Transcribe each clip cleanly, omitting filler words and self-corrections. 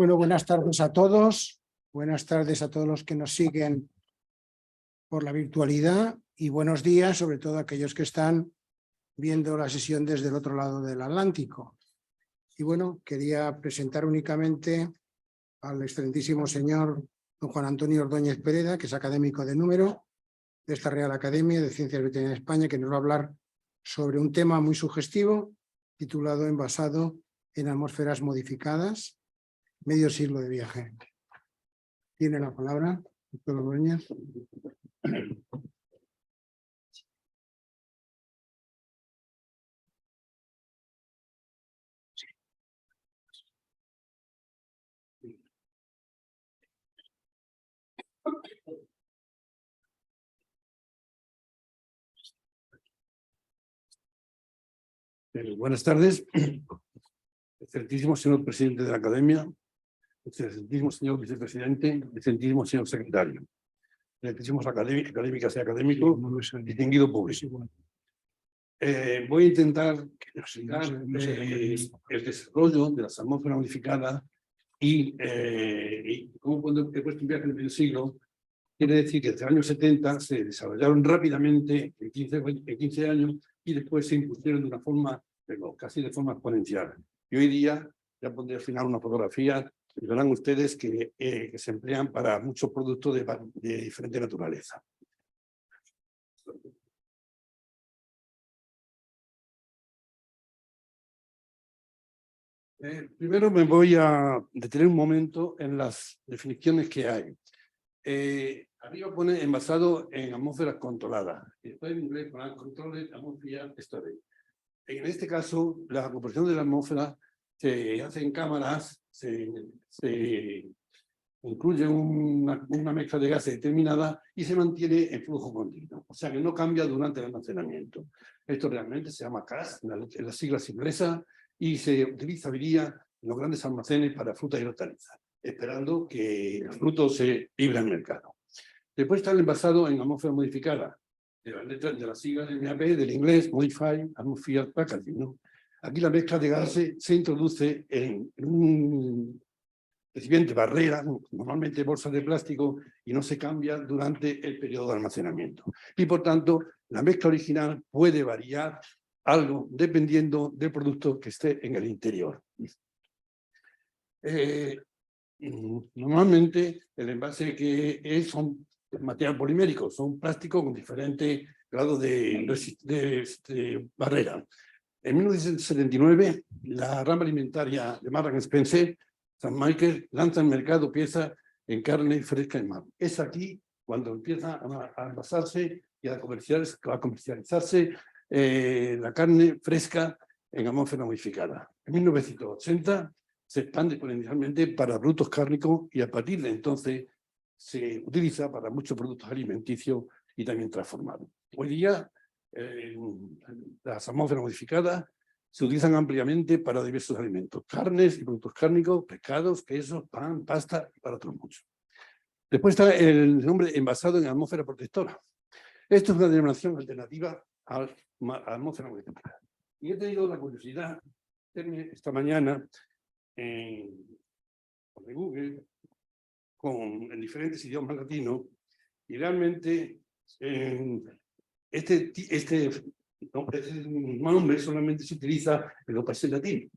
Bueno, buenas tardes a todos. Buenas tardes a todos los que nos siguen por la virtualidad y buenos días, sobre todo a aquellos que están viendo la sesión desde el otro lado del Atlántico. Y bueno, quería presentar únicamente al excelentísimo señor don Juan Antonio Ordóñez Pereda, que es académico de número de esta Real Academia de Ciencias Veterinarias de España, que nos va a hablar sobre un tema muy sugestivo titulado Envasado en atmósferas modificadas, medio siglo de viaje. Tiene la palabra, doctor Ordóñez. Buenas tardes, excelentísimo señor presidente de la Academia, excelentísimo señor vicepresidente, excelentísimo señor secretario, excelentísimos académicas y académicos, distinguido público. Voy a intentar explicar el desarrollo de las atmósferas modificadas y cómo cuando he puesto un viaje en el medio siglo, quiere decir que desde los años 70 se desarrollaron rápidamente en 15 años y después se impusieron de una forma, pero casi de forma exponencial. Y hoy día, ya pondré al final una fotografía, y verán ustedes que se emplean para muchos productos de diferente naturaleza. Primero me voy a detener un momento en las definiciones que hay. Arriba pone envasado en atmósferas controladas. Y después en inglés pone control atmosphere storage. En este caso, la composición de la atmósfera se hace en cámaras, se incluye una mezcla de gases determinada y se mantiene en flujo continuo. O sea que no cambia durante el almacenamiento. Esto realmente se llama CAS, en las siglas inglesas, y se utiliza hoy día en los grandes almacenes para fruta y hortalizas, esperando que el fruto se libre al mercado. Después está el envasado en atmósfera modificada, de las letras de las siglas MAP del inglés, Modified Atmosphere Packaging, ¿no? Aquí la mezcla de gases se introduce en un recipiente barrera, normalmente bolsas de plástico, y no se cambia durante el periodo de almacenamiento. Y por tanto, la mezcla original puede variar algo dependiendo del producto que esté en el interior. Normalmente el envase que son material polimérico, son plásticos con diferentes grados de barrera. En 1979, la rama alimentaria de Marks & Spencer, St. Michael, lanza al mercado piezas en carne fresca en mar. Es aquí cuando empieza a envasarse y a comercializarse la carne fresca en atmósfera modificada. En 1980 se expande exponencialmente para productos cárnicos y a partir de entonces se utiliza para muchos productos alimenticios y también transformados. Hoy día las atmósferas modificadas se utilizan ampliamente para diversos alimentos, carnes y productos cárnicos, pescados, quesos, pan, pasta y para otros muchos. Después está el nombre envasado en atmósfera protectora. Esto es una denominación alternativa a la atmósfera modificada. Y he tenido la curiosidad esta mañana en Google en diferentes idiomas latinos y realmente este nombre solamente se utiliza en los países latinos,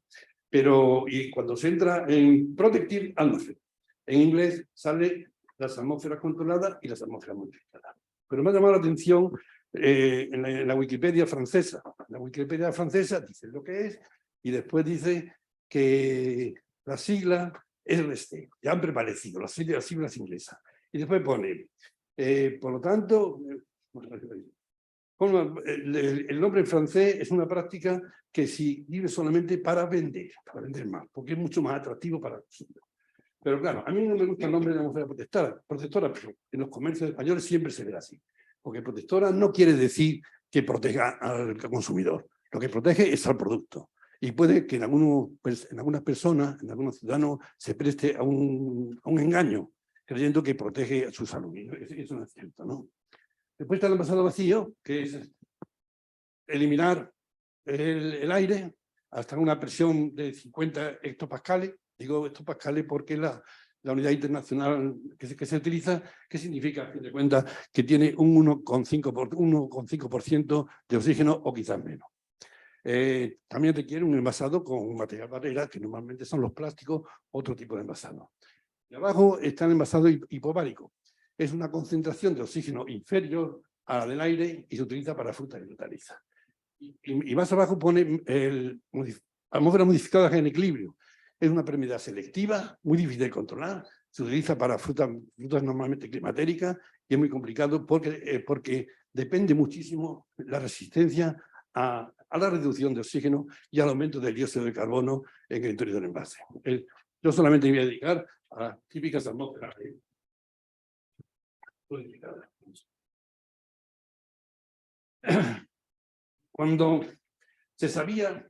pero y cuando se entra en Protective Atmosphere, en inglés sale las atmósferas controladas y las atmósferas modificadas. Pero me ha llamado la atención en la Wikipedia francesa. La Wikipedia francesa dice lo que es y después dice que la sigla es RST, ya han prevalecido las siglas inglesas. Y después pone, por lo tanto, el nombre en francés es una práctica que sirve solamente para vender más, porque es mucho más atractivo para el consumidor. Pero claro, a mí no me gusta el nombre de atmósfera protectora, pero en los comercios españoles siempre se ve así. Porque protectora no quiere decir que proteja al consumidor, lo que protege es al producto. Y puede que en algunas personas, en algunos ciudadanos, se preste a un engaño, creyendo que protege a su salud. Y eso no es cierto, ¿no? Después está el envasado vacío, que es eliminar el aire hasta una presión de 50 hectopascales, Digo estos pascales porque la unidad internacional que se utiliza, ¿qué significa? A fin de cuentas, que tiene un 1,5% de oxígeno o quizás menos. También requiere un envasado con material barrera, que normalmente son los plásticos, otro tipo de envasado. Y abajo está el envasado hipobárico. Es una concentración de oxígeno inferior a la del aire y se utiliza para frutas y hortalizas. Y más abajo pone atmósfera modificada en equilibrio. Es una permeabilidad selectiva, muy difícil de controlar. Se utiliza para frutas normalmente climatéricas y es muy complicado porque depende muchísimo la resistencia a la reducción de oxígeno y al aumento del dióxido de carbono en el interior del envase. Yo solamente me voy a dedicar a las típicas atmósferas modificadas. Cuando se sabía,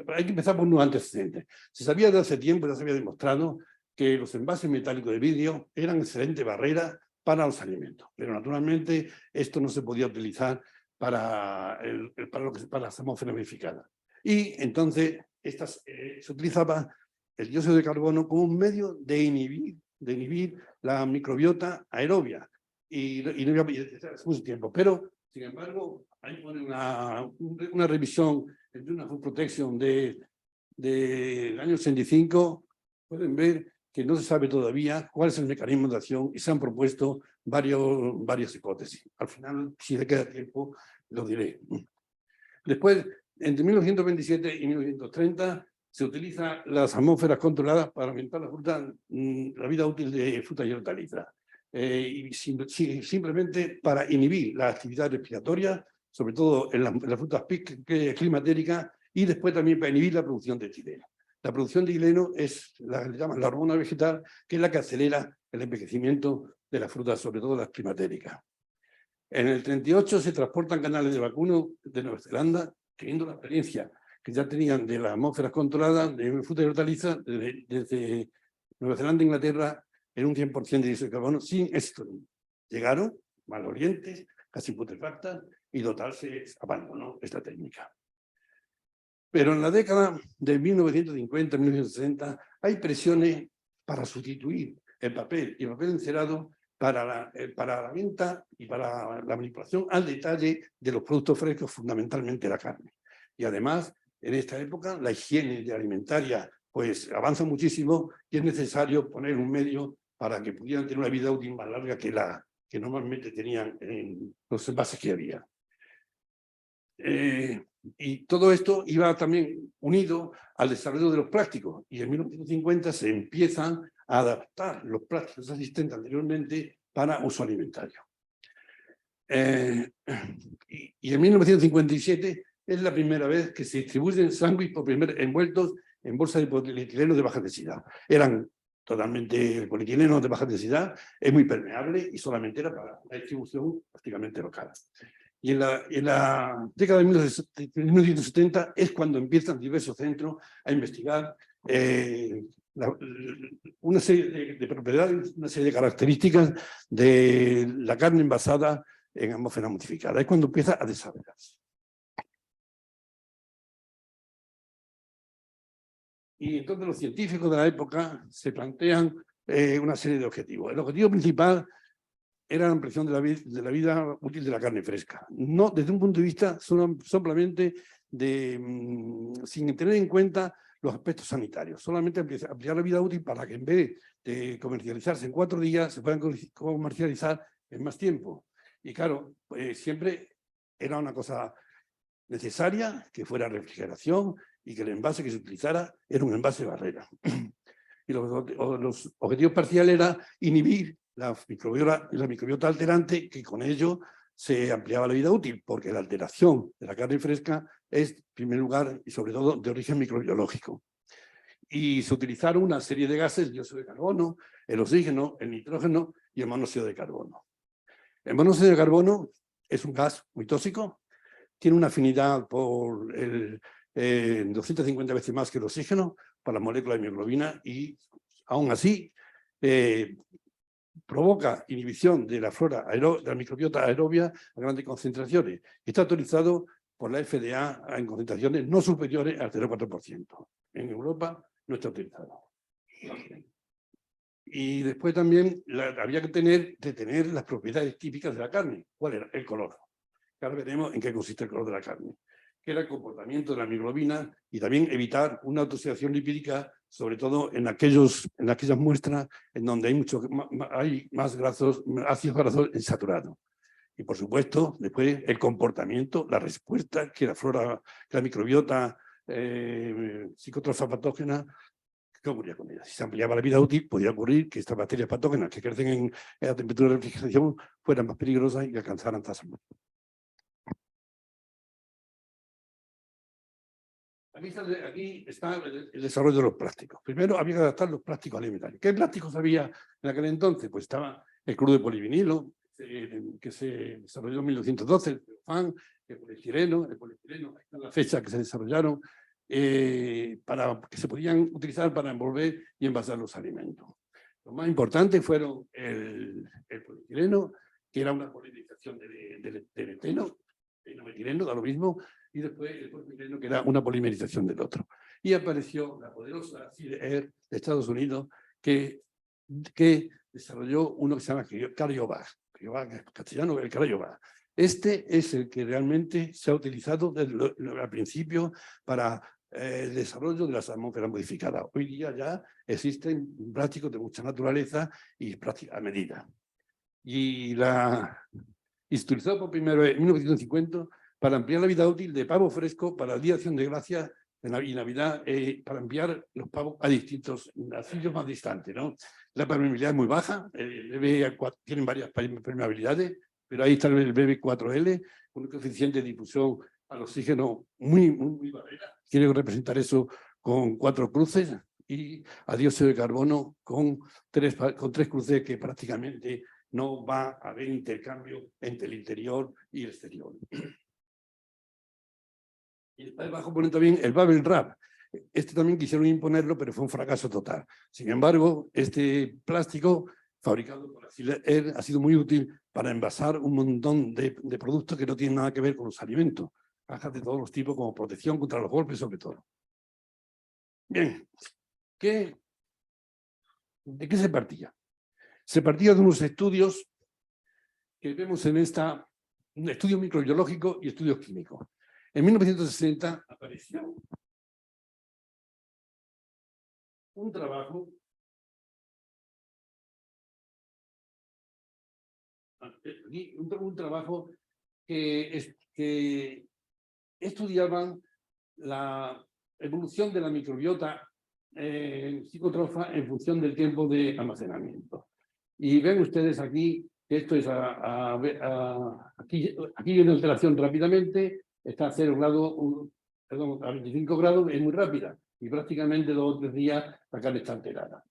hay que empezar por unos antecedentes, se sabía desde hace tiempo, ya se había demostrado que los envases metálicos de vidrio eran excelente barrera para los alimentos, pero naturalmente esto no se podía utilizar para las atmósferas modificadas. Y entonces se utilizaba el dióxido de carbono como un medio de inhibir la microbiota aerobia. Y no voy a hace mucho tiempo, pero sin embargo, ahí pone una revisión de una food protection del año 85, pueden ver que no se sabe todavía cuál es el mecanismo de acción y se han propuesto varias hipótesis. Al final, si le queda tiempo, lo diré. Después, entre 1927 y 1930, se utilizan las atmósferas controladas para aumentar la vida útil de frutas y hortalizas. Y simplemente para inhibir la actividad respiratoria, sobre todo en las frutas climatéricas, y después también para inhibir la producción de etileno. La producción de etileno es la que le llaman la hormona vegetal, que es la que acelera el envejecimiento de las frutas, sobre todo las climatéricas. En el 38 se transportan canales de vacuno de Nueva Zelanda, teniendo la experiencia que ya tenían de las atmósferas controladas de frutas y hortalizas desde Nueva Zelanda e Inglaterra en un 100% de dióxido de carbono sin éxito. Llegaron malolientes, casi putrefactas, y total se abandonó esta técnica. Pero en la década de 1950-1960 hay presiones para sustituir el papel y el papel encerado para la venta y para la manipulación al detalle de los productos frescos, fundamentalmente la carne. Y además, en esta época, la higiene alimentaria pues avanza muchísimo y es necesario poner un medio para que pudieran tener una vida útil más larga que la que normalmente tenían en los envases que había. Y todo esto iba también unido al desarrollo de los plásticos. Y en 1950 se empiezan a adaptar los plásticos existentes anteriormente para uso alimentario. Y en 1957 es la primera vez que se distribuyen sándwiches envueltos en bolsas de polietileno de baja densidad. Eran totalmente, el polietileno de baja densidad es muy permeable y solamente era para la distribución prácticamente local. Y en la década de 1970 es cuando empiezan diversos centros a investigar una serie de propiedades, una serie de características de la carne envasada en atmósfera modificada. Es cuando empieza a desarrollarse. Y entonces los científicos de la época se plantean una serie de objetivos. El objetivo principal era la ampliación de la vida útil de la carne fresca. No desde un punto de vista solamente sin tener en cuenta los aspectos sanitarios. Solamente ampliar la vida útil para que en vez de comercializarse en 4 días, se puedan comercializar en más tiempo. Y claro, siempre era una cosa necesaria que fuera refrigeración y que el envase que se utilizara era un envase barrera. Y los objetivos parciales era inhibir la microbiota alterante, que con ello se ampliaba la vida útil, porque la alteración de la carne fresca es, en primer lugar, y sobre todo, de origen microbiológico. Y se utilizaron una serie de gases, el dióxido de carbono, el oxígeno, el nitrógeno y el monóxido de carbono. El monóxido de carbono es un gas muy tóxico, tiene una afinidad por 250 veces más que el oxígeno para la molécula de mioglobina y aún así provoca inhibición de la flora de la microbiota aerobia a grandes concentraciones. Está autorizado por la FDA en concentraciones no superiores al 0,4%. En Europa no está autorizado. Y después también había que tener las propiedades típicas de la carne. ¿Cuál era? El color. Ahora veremos en qué consiste el color de la carne, que era el comportamiento de la microglobina y también evitar una autooxidación lipídica, sobre todo en aquellas muestras en donde hay más ácidos grasos insaturados. Y por supuesto, después el comportamiento, la respuesta que la microbiota psicotrofa patógena, ¿qué ocurría con ella? Si se ampliaba la vida útil, podía ocurrir que estas bacterias patógenas que crecen en la temperatura de refrigeración fueran más peligrosas y alcanzaran tasas más. Aquí está el desarrollo de los plásticos. Primero había que adaptar los plásticos alimentarios. ¿Qué plásticos había en aquel entonces? Pues estaba el crudo de polivinilo, que se desarrolló en 1912, el celofán, el poliestireno, ahí está la fecha que se desarrollaron, para que se podían utilizar para envolver y envasar los alimentos. Lo más importante fueron el poliestireno, que era una polinización del eteno, el metileno, da lo mismo, y después el polipropileno, que era una polimerización del otro. Y apareció la poderosa CIDER de Estados Unidos, que desarrolló uno que se llama Cryovac. Cryovac en castellano, el Cryovac. Este es el que realmente se ha utilizado al principio para el desarrollo de las atmósferas modificadas. Hoy día ya existen plásticos de mucha naturaleza y práctica a medida. Y se utilizó por primera vez en 1950 para ampliar la vida útil de pavo fresco para el Día de Acción de Gracias y Navidad, para enviar los pavos a distintos sitios más distantes, ¿no? La permeabilidad es muy baja, tienen varias permeabilidades, pero ahí está el BB4L, con un coeficiente de difusión al oxígeno muy barrera. Quiere representar eso con 4 cruces y a dióxido de carbono con 3 cruces, que prácticamente no va a haber intercambio entre el interior y el exterior. Y está debajo ponen también el Bubble Wrap. Este también quisieron imponerlo, pero fue un fracaso total. Sin embargo, este plástico fabricado por CIDER ha sido muy útil para envasar un montón de productos que no tienen nada que ver con los alimentos. Cajas de todos los tipos, como protección contra los golpes, sobre todo. Bien, ¿de qué se partía? Se partía de unos estudios que vemos en un estudio microbiológico y estudios químicos. En 1960 apareció un trabajo que estudiaban la evolución de la microbiota psicotrofa en función del tiempo de almacenamiento. Y ven ustedes aquí que esto es aquí hay una alteración rápidamente, está a 0 grados, a 25 grados, es muy rápida, y prácticamente 2 o 3 días la carne está alterada.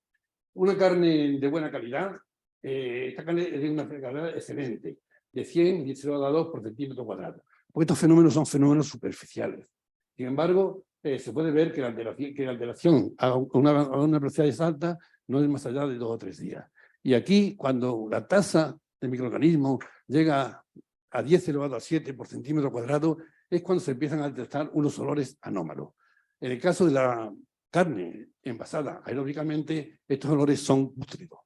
Una carne de buena calidad, esta carne es de una calidad excelente, de 100 y 0,2 por centímetro cuadrado. Porque estos fenómenos son fenómenos superficiales. Sin embargo, se puede ver que la alteración a una velocidad alta no es más allá de 2 o 3 días. Y aquí, cuando la tasa de microorganismos llega a 10 elevado a 7 por centímetro cuadrado, es cuando se empiezan a detectar unos olores anómalos. En el caso de la carne envasada aeróbicamente, estos olores son pútridos.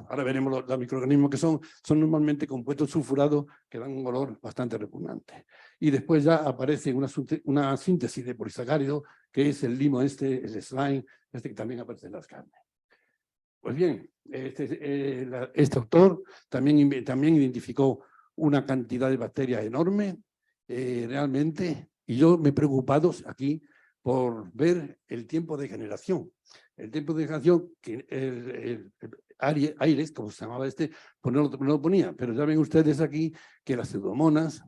Ahora veremos los microorganismos que son normalmente compuestos sulfurados que dan un olor bastante repugnante. Y después ya aparece una síntesis de polisacáridos, que es el limo el slime, que también aparece en las carnes. Pues bien, este autor también identificó una cantidad de bacterias enorme, realmente, y yo me he preocupado aquí por ver el tiempo de generación. El tiempo de generación, que Aires, como se llamaba pues no lo ponía, pero ya ven ustedes aquí que las pseudomonas,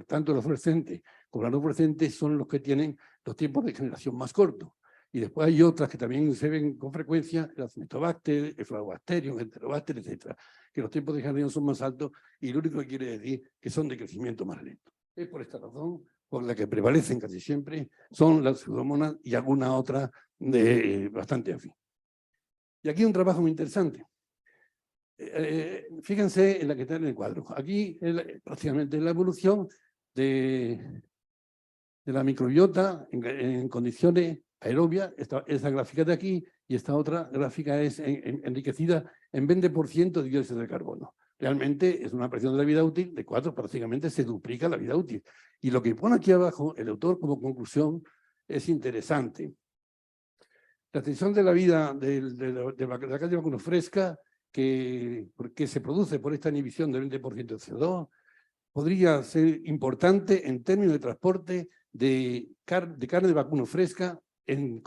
tanto la fluorescente como la no fluorescente, son los que tienen los tiempos de generación más cortos. Y después hay otras que también se ven con frecuencia, el Acinetobacter, el Flagobacterium, el Enterobacter, etc., que los tiempos de generación son más altos y lo único que quiere decir que son de crecimiento más lento. Es por esta razón por la que prevalecen casi siempre son las pseudomonas y alguna otra bastante afín. Y aquí un trabajo muy interesante. Fíjense en la que está en el cuadro. Aquí es prácticamente la evolución de la microbiota en condiciones aerobia, esta gráfica de aquí, y esta otra gráfica es enriquecida en 20% de dióxido de carbono. Realmente es una presión de la vida útil de 4, prácticamente se duplica la vida útil. Y lo que pone aquí abajo el autor como conclusión es interesante. La extensión de la vida de la calle de vacuno fresca que se produce por esta inhibición del 20% de CO2 podría ser importante en términos de transporte de carne de vacuno fresca en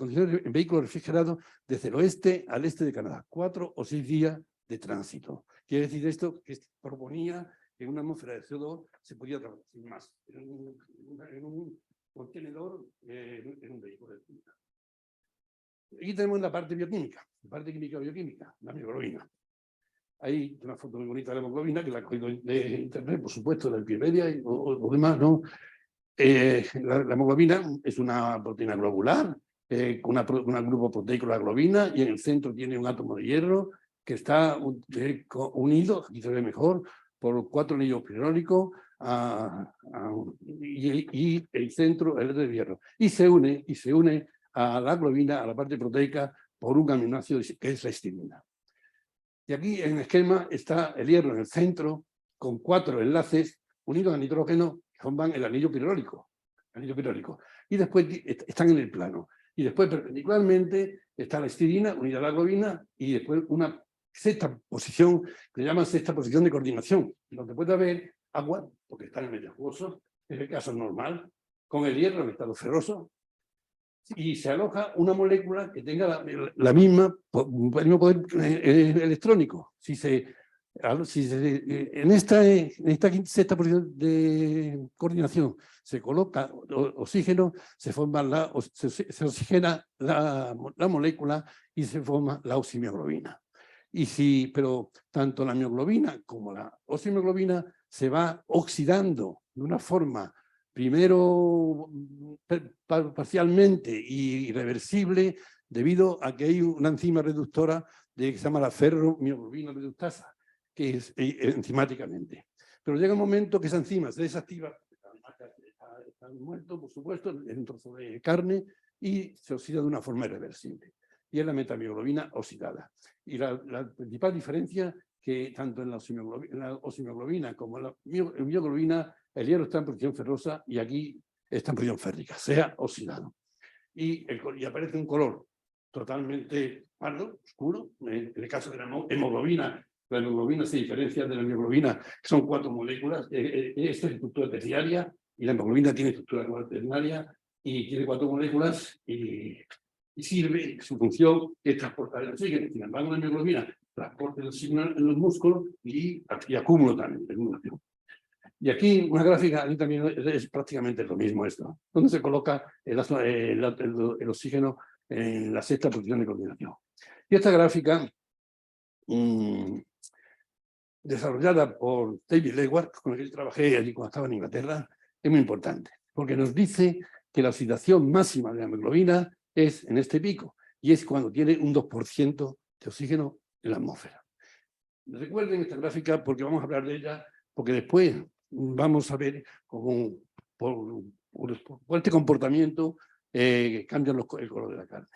vehículos refrigerados desde el oeste al este de Canadá, 4 o 6 días de tránsito. Quiere decir esto que proponía que una atmósfera de CO2 se podía trabajar sin más, en un contenedor, en un vehículo de punta. Aquí tenemos la parte bioquímica, la parte química-bioquímica, la hemoglobina. Hay una foto muy bonita de la hemoglobina, que la he cogido de internet, por supuesto, de Wikipedia y o demás, ¿no? La hemoglobina es una proteína globular, con un grupo proteico, la globina, y en el centro tiene un átomo de hierro que está unido, aquí se ve mejor, por 4 anillos pirónicos y el centro es de hierro. Y se une a la globina, a la parte proteica, por un aminoácido que es la histidina. Y aquí en el esquema está el hierro en el centro, con 4 enlaces unidos a nitrógeno que forman el anillo pirónico. Y después están en el plano. Y después perpendicularmente está la histidina unida a la globina y después una sexta posición, que se llama sexta posición de coordinación, donde puede haber agua, porque está en el medio jugoso, en el caso normal, con el hierro en estado ferroso, y se aloja una molécula que tenga el mismo poder electrónico. En esta sexta posición de coordinación se coloca oxígeno, se oxigena la molécula y se forma la oximioglobina. Pero tanto la mioglobina como la oximioglobina se va oxidando de una forma primero parcialmente y irreversible debido a que hay una enzima reductora que se llama la ferromioglobina reductasa, que es enzimáticamente. Pero llega un momento que esa enzima se desactiva, está muerto, por supuesto, en un trozo de carne, y se oxida de una forma irreversible. Y es la metamioglobina oxidada. Y la principal diferencia que tanto en la oximioglobina como en la mioglobina, el hierro está en posición ferrosa y aquí está en posición férrica, sea oxidado. Y aparece un color totalmente pardo, oscuro. En el caso de la hemoglobina se diferencia de la mioglobina, que son 4 moléculas. Esta es estructura terciaria y la hemoglobina tiene estructura cuaternaria y tiene 4 moléculas y sirve, su función es transportar el oxígeno. Sin embargo, la mioglobina transporta el oxígeno en los músculos y acúmulo también. Y aquí una gráfica, aquí también es prácticamente lo mismo esto, donde se coloca el oxígeno en la sexta posición de coordinación. Y esta gráfica, desarrollada por David Lewart, con el que yo trabajé allí cuando estaba en Inglaterra, es muy importante, porque nos dice que la oxidación máxima de la hemoglobina es en este pico, y es cuando tiene un 2% de oxígeno en la atmósfera. Recuerden esta gráfica porque vamos a hablar de ella, porque después vamos a ver cómo por este comportamiento cambian el color de la carne.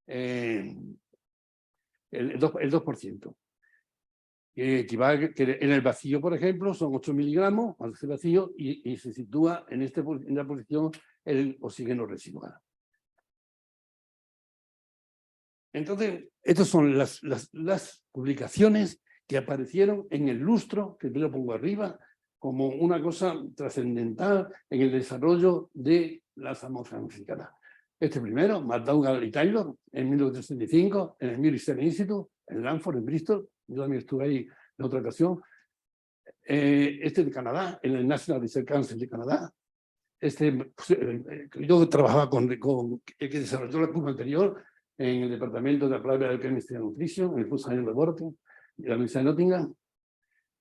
El 2%. Que en el vacío, por ejemplo, son 8 miligramos cuando es vacío y se sitúa en la posición el oxígeno residual. Entonces, estas son las publicaciones que aparecieron en el lustro, que yo lo pongo arriba, como una cosa trascendental en el desarrollo de las atmósferas mexicanas. Este primero, McDougall y Taylor, en 1965, en el Muir Institute, en Lanford, en Bristol. Yo también estuve ahí en otra ocasión. Este de Canadá, en el National Research Council de Canadá. Yo trabajaba con el que desarrolló la curva anterior en el departamento de Applied Biochemistry and Nutrition, en el Food Science Laboratory de la Universidad de Nottingham.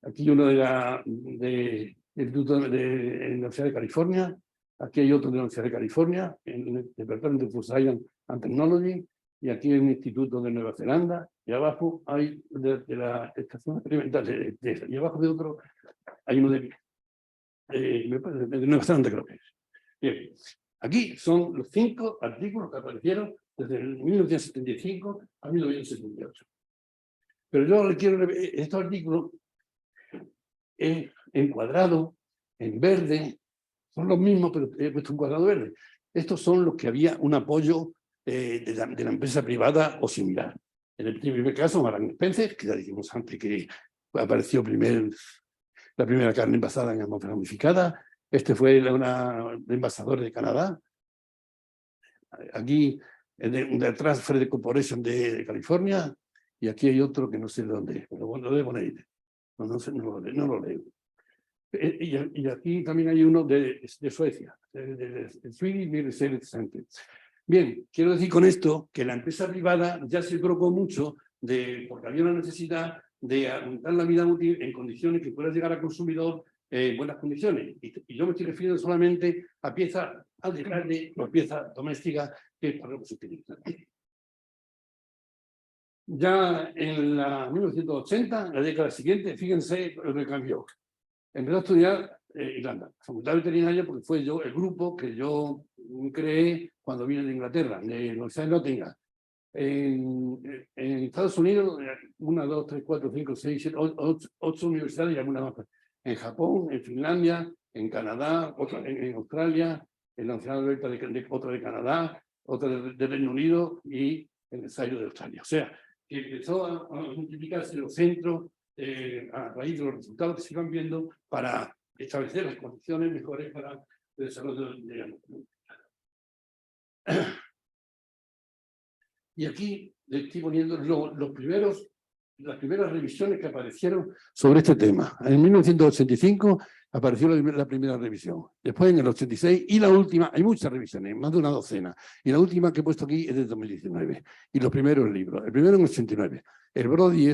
Aquí uno del Instituto de la Universidad de California. Aquí hay otro de la Universidad de California, en el departamento de Food Science and Technology. Y aquí hay un instituto de Nueva Zelanda. Y abajo hay de la estación experimental. Y abajo de otro hay uno de Nueva Zelanda, creo que es. Bien. Aquí son los 5 artículos que aparecieron desde el 1975 a 1978. Pero yo le quiero estos artículos encuadrados en verde, son los mismos, pero he puesto un cuadrado verde. Estos son los que había un apoyo de la empresa privada o similar. En el primer caso, Marks Spencer, que ya dijimos antes que apareció la primera carne envasada en atmósfera modificada. Este fue el envasador de Canadá. Aquí, detrás, Fred Corporation de California. Y aquí hay otro que no sé de dónde es, pero bueno, lo debo poner. No lo leo. Y aquí también hay uno de Suecia, de Swedish Research Center. Bien, quiero decir con esto que la empresa privada ya se preocupó mucho porque había una necesidad de aumentar la vida útil en condiciones que pueda llegar al consumidor en buenas condiciones. Y yo me estoy refiriendo solamente a piezas grandes o piezas domésticas que para lo que se utilizan. Ya en la 1980, la década siguiente, fíjense lo que cambió. Empezó a estudiar Irlanda, facultad veterinaria, porque fue el grupo que yo creé cuando vine de Inglaterra, de la Universidad de Nottingham. En Estados Unidos, 1, 2, 3, 4, 5, 6, 7, 8 universidades y algunas más. En Japón, en Finlandia, en Canadá, otra en Australia, en la Universidad de otra de Canadá, otra de Reino Unido y en el SAIO de Australia. O sea, que empezó a multiplicarse los centros a raíz de los resultados que se iban viendo para establecer las condiciones mejores para el desarrollo de la economía. Y aquí le estoy poniendo las primeras revisiones que aparecieron sobre este tema. En 1985 apareció la primera revisión. Después en el 86 y la última, hay muchas revisiones, más de una docena. Y la última que he puesto aquí es de 2019. Y los primeros libros. El primero en el 89. El Brody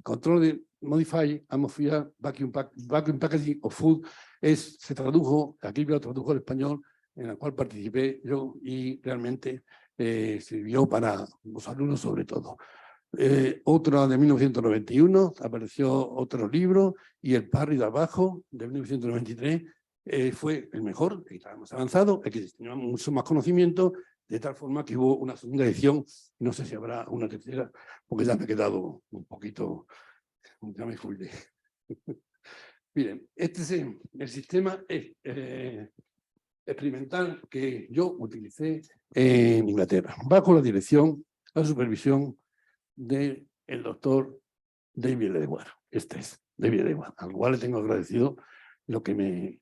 Control de Modify Atmosphere Vacuum Packaging of Food, se tradujo, aquí lo tradujo al español, en el cual participé yo y realmente sirvió para los alumnos sobre todo. Otro de 1991, apareció otro libro, y el Parry de abajo, de 1993, fue el mejor, el que estaba más avanzado, el que tenía mucho más conocimiento, de tal forma que hubo una segunda edición, no sé si habrá una tercera, porque ya me he quedado un poquito, ya me jubilé. Miren, este es el sistema experimental que yo utilicé en Inglaterra, bajo la dirección, la supervisión del doctor David Edward. Este es David Edward, al cual le tengo agradecido lo que me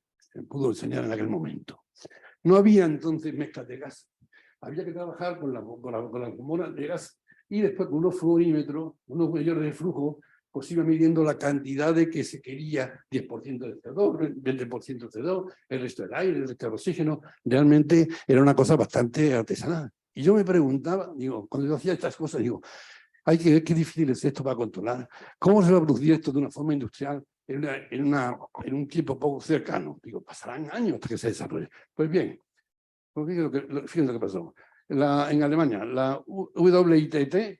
pudo enseñar en aquel momento. No había entonces mezclas de gas. Había que trabajar con la bombona de gas y después con unos fluorímetros, unos medidores de flujo, pues iba midiendo la cantidad de que se quería, 10% de CO2, 20% de CO2, el resto del aire, el resto del oxígeno. Realmente era una cosa bastante artesanal. Y yo me preguntaba, digo, cuando yo hacía estas cosas, digo, hay que ver qué difícil es esto para controlar. ¿Cómo se va a producir esto de una forma industrial en un tiempo poco cercano? Digo, pasarán años hasta que se desarrolle. Pues bien, fíjense lo que pasó. En Alemania, la WITT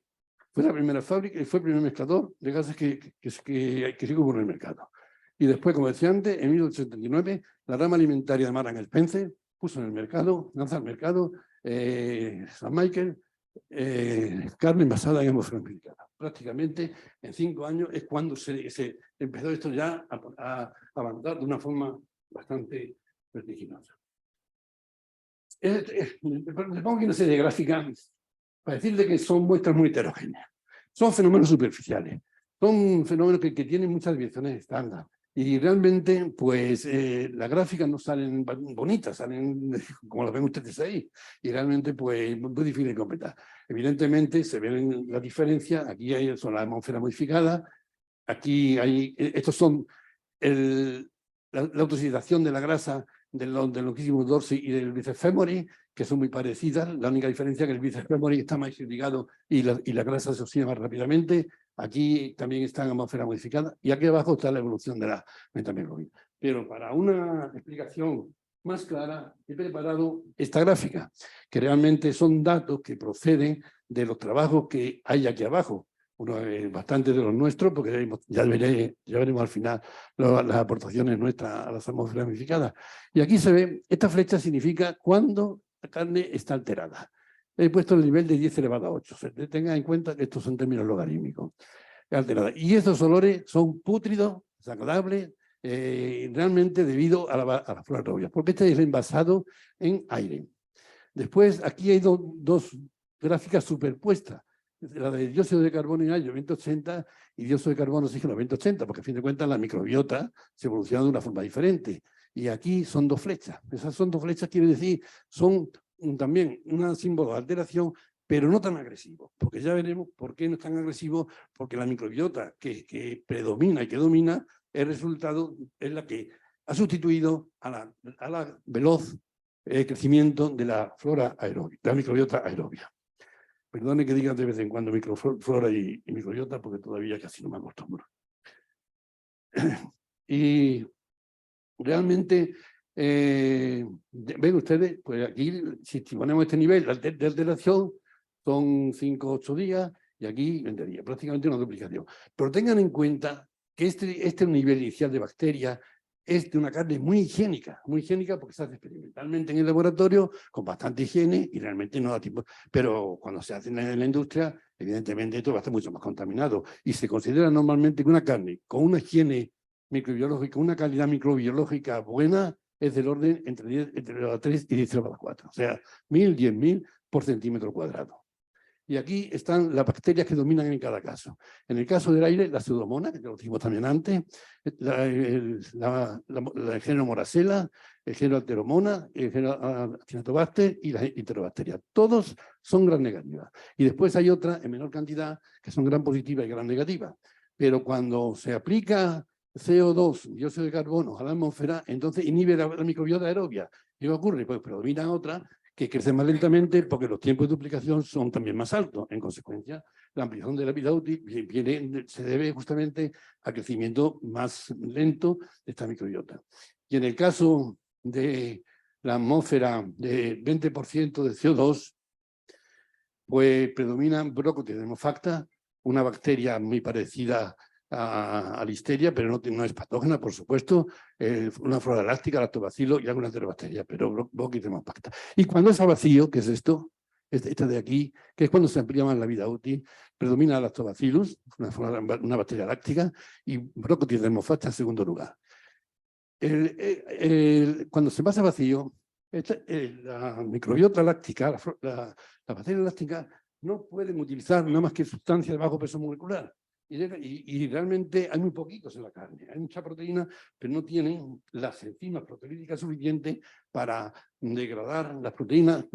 fue la primera fábrica y fue el primer mezclador de gases que se hubo en el mercado. Y después, como decía antes, en 1979, la rama alimentaria de Marks Spencer puso en el mercado, lanza al mercado, San Michael, carne envasada en atmósfera modificada. Prácticamente en 5 años es cuando se empezó esto ya a avanzar de una forma bastante vertiginosa. Le pongo aquí una serie de gráficas para decirle que son muestras muy heterogéneas. Son fenómenos superficiales, son fenómenos que tienen muchas dimensiones estándar. Y realmente, pues, las gráficas no salen bonitas, salen como las ven ustedes ahí. Y realmente, pues, muy difícil de completar. Evidentemente, se ven la diferencia. Aquí son la atmósfera modificada. Aquí hay, estos son la autoxidación de la grasa del longissimus dorsi y del bíceps femoris, que son muy parecidas. La única diferencia es que el bíceps femoris está más irrigado y la grasa se oxida más rápidamente. Aquí también está en atmósfera modificada y aquí abajo está la evolución de la metahemoglobina. Pero para una explicación más clara he preparado esta gráfica, que realmente son datos que proceden de los trabajos que hay aquí abajo. Bastante de los nuestros, porque ya veremos al final las aportaciones nuestras a las atmósferas modificadas. Y aquí se ve, esta flecha significa cuándo carne está alterada. He puesto el nivel de 10 elevado a 8. Tengan en cuenta que estos son términos logarítmicos. Alterada. Y estos olores son pútridos, desagradables, realmente debido a la flora aerobia, porque este es envasado en aire. Después, aquí hay dos gráficas superpuestas, la de dióxido de carbono en aire 2080 y dióxido de carbono oxígeno 2080, porque a fin de cuentas la microbiota se evoluciona de una forma diferente. Y aquí son dos flechas. Esas son dos flechas, quiere decir, son también un símbolo de alteración, pero no tan agresivo, porque ya veremos por qué no es tan agresivo, porque la microbiota que predomina y que domina, el resultado es la que ha sustituido a la veloz crecimiento de la flora aerobia, de la microbiota aerobia. Perdone que diga de vez en cuando microflora y microbiota, porque todavía casi no me acostumbro. Y realmente, ven ustedes, pues aquí, si ponemos este nivel de alteración, son 5 o 8 días, y aquí vendría prácticamente una duplicación. Pero tengan en cuenta que este nivel inicial de bacterias es de una carne muy higiénica porque se hace experimentalmente en el laboratorio con bastante higiene y realmente no da tiempo. Pero cuando se hace en la industria, evidentemente esto va a estar mucho más contaminado y se considera normalmente que una carne con una higiene microbiológica, una calidad microbiológica buena, es del orden entre 3 y 10⁴. O sea, 1000, 10.000 por centímetro cuadrado. Y aquí están las bacterias que dominan en cada caso. En el caso del aire, la pseudomonas, que lo dijimos también antes, el género Moracella, el género Alteromona, el género Acinetobacter y las Enterobacterias. Todos son gran negativas. Y después hay otras en menor cantidad que son gran positiva y gran negativa. Pero cuando se aplica CO2, dióxido de carbono a la atmósfera, entonces inhibe la microbiota aerobia. ¿Y qué ocurre? Pues predominan otras que crecen más lentamente porque los tiempos de duplicación son también más altos. En consecuencia, la ampliación de la vida útil se debe justamente al crecimiento más lento de esta microbiota. Y en el caso de la atmósfera de 20% de CO2, pues predomina Brocatis demofacta, una bacteria muy parecida a Listeria, pero no es patógena, por supuesto, una flora elástica, lactobacilo y algunas enterobacterias, pero Brocatis demofacta. Y cuando es a vacío, que es esto, esta de aquí, que es cuando se amplía más la vida útil, predomina Lactobacillus, una bacteria láctica, y Brocatis demofacta en segundo lugar. Cuando se pasa a vacío, la microbiota láctica, la bacteria láctica, no pueden utilizar nada más que sustancias de bajo peso molecular. Y realmente hay muy poquitos en la carne. Hay mucha proteína, pero no tienen las enzimas proteolíticas suficientes para degradar las proteínas,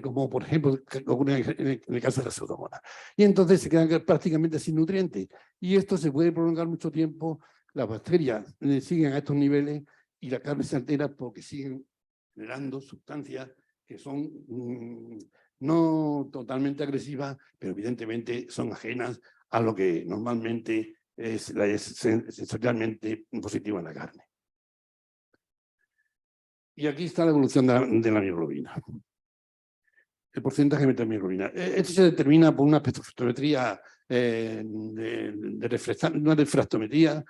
como por ejemplo ocurre en el caso de la pseudomonas. Y entonces se quedan prácticamente sin nutrientes. Y esto se puede prolongar mucho tiempo. Las bacterias siguen a estos niveles y la carne se altera porque siguen generando sustancias que son no totalmente agresivas, pero evidentemente son ajenas a lo que normalmente es sensorialmente positivo en la carne. Y aquí está la evolución de la mioglobina. El porcentaje de metahemoglobina. Esto se determina por una espectrometría una refractometría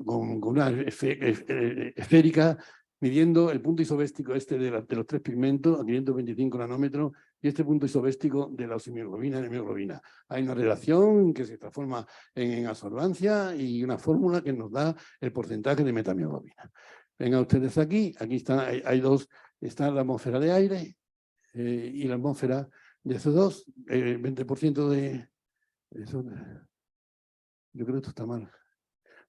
con una esférica, midiendo el punto isobéstico de los 3 pigmentos a 525 nanómetros y este punto isobéstico de la oximioglobina y la hemoglobina. Hay una relación que se transforma en absorbancia y una fórmula que nos da el porcentaje de metamioglobina. Vengan ustedes aquí están, hay dos, está la atmósfera de aire y la atmósfera de CO2, 20% de eso. Yo creo que esto está mal.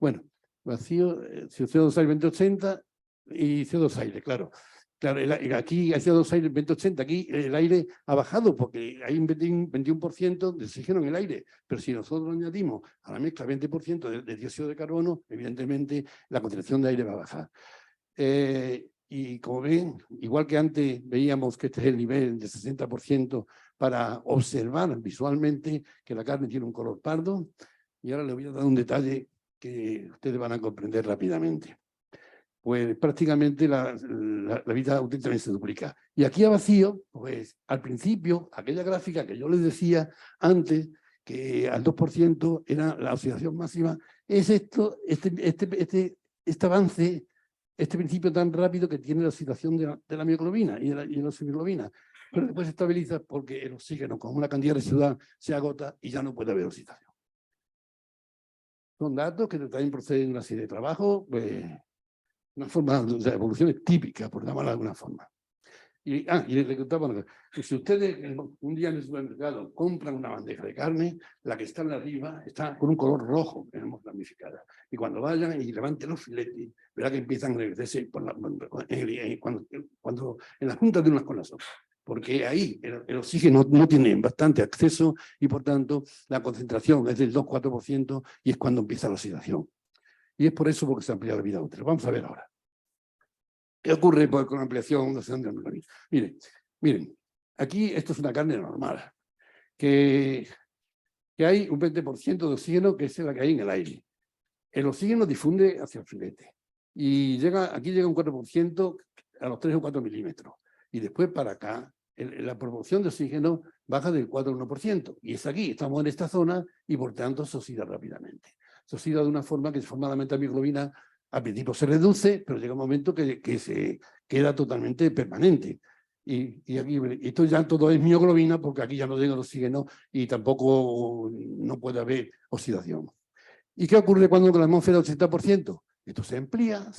Bueno, vacío, CO2 aire 2080 y CO2 aire, claro. Claro, aquí hay CO2 aire 2080, aquí el aire ha bajado porque hay un 21% de oxígeno en el aire, pero si nosotros añadimos a la mezcla 20% de dióxido de carbono, evidentemente la concentración de aire va a bajar. Y como ven, igual que antes veíamos que este es el nivel de 60% para observar visualmente que la carne tiene un color pardo, y ahora les voy a dar un detalle que ustedes van a comprender rápidamente. Pues prácticamente la vida útil también se duplica. Y aquí a vacío, pues al principio, aquella gráfica que yo les decía antes, que al 2% era la oxidación máxima, es este avance este principio tan rápido que tiene la oxidación de la mioglobina y de la hemoglobina. Pero después se estabiliza porque el oxígeno con una cantidad residual se agota y ya no puede haber oxidación. Son datos que también proceden de una serie de trabajos, pues, una forma de evolución típica, por llamarla de alguna forma. Y le contaba que si ustedes un día en el supermercado compran una bandeja de carne, la que está en arriba está con un color rojo, tenemos ramificada. Y cuando vayan y levanten los filetes, verá que empiezan a regresarse cuando en las puntas de unas con las otras. Porque ahí el oxígeno no tiene bastante acceso y por tanto la concentración es del 2-4% y es cuando empieza la oxidación. Y es por eso porque se amplía la vida útil. Vamos a ver ahora. ¿Qué ocurre con la ampliación de la hemoglobina? Miren, aquí esto es una carne normal, que hay un 20% de oxígeno que es la que hay en el aire. El oxígeno difunde hacia el filete y aquí llega un 4% a los 3 o 4 milímetros. Y después para acá, la proporción de oxígeno baja del 4 al 1%. Y es aquí, estamos en esta zona y por tanto se oxida rápidamente. Se oxida de una forma que se forma la metahemoglobina. Al principio se reduce, pero llega un momento que se queda totalmente permanente. Y aquí, esto ya todo es mioglobina porque aquí ya no llega el oxígeno y tampoco no puede haber oxidación. ¿Y qué ocurre cuando la atmósfera es 80%? Esto se amplía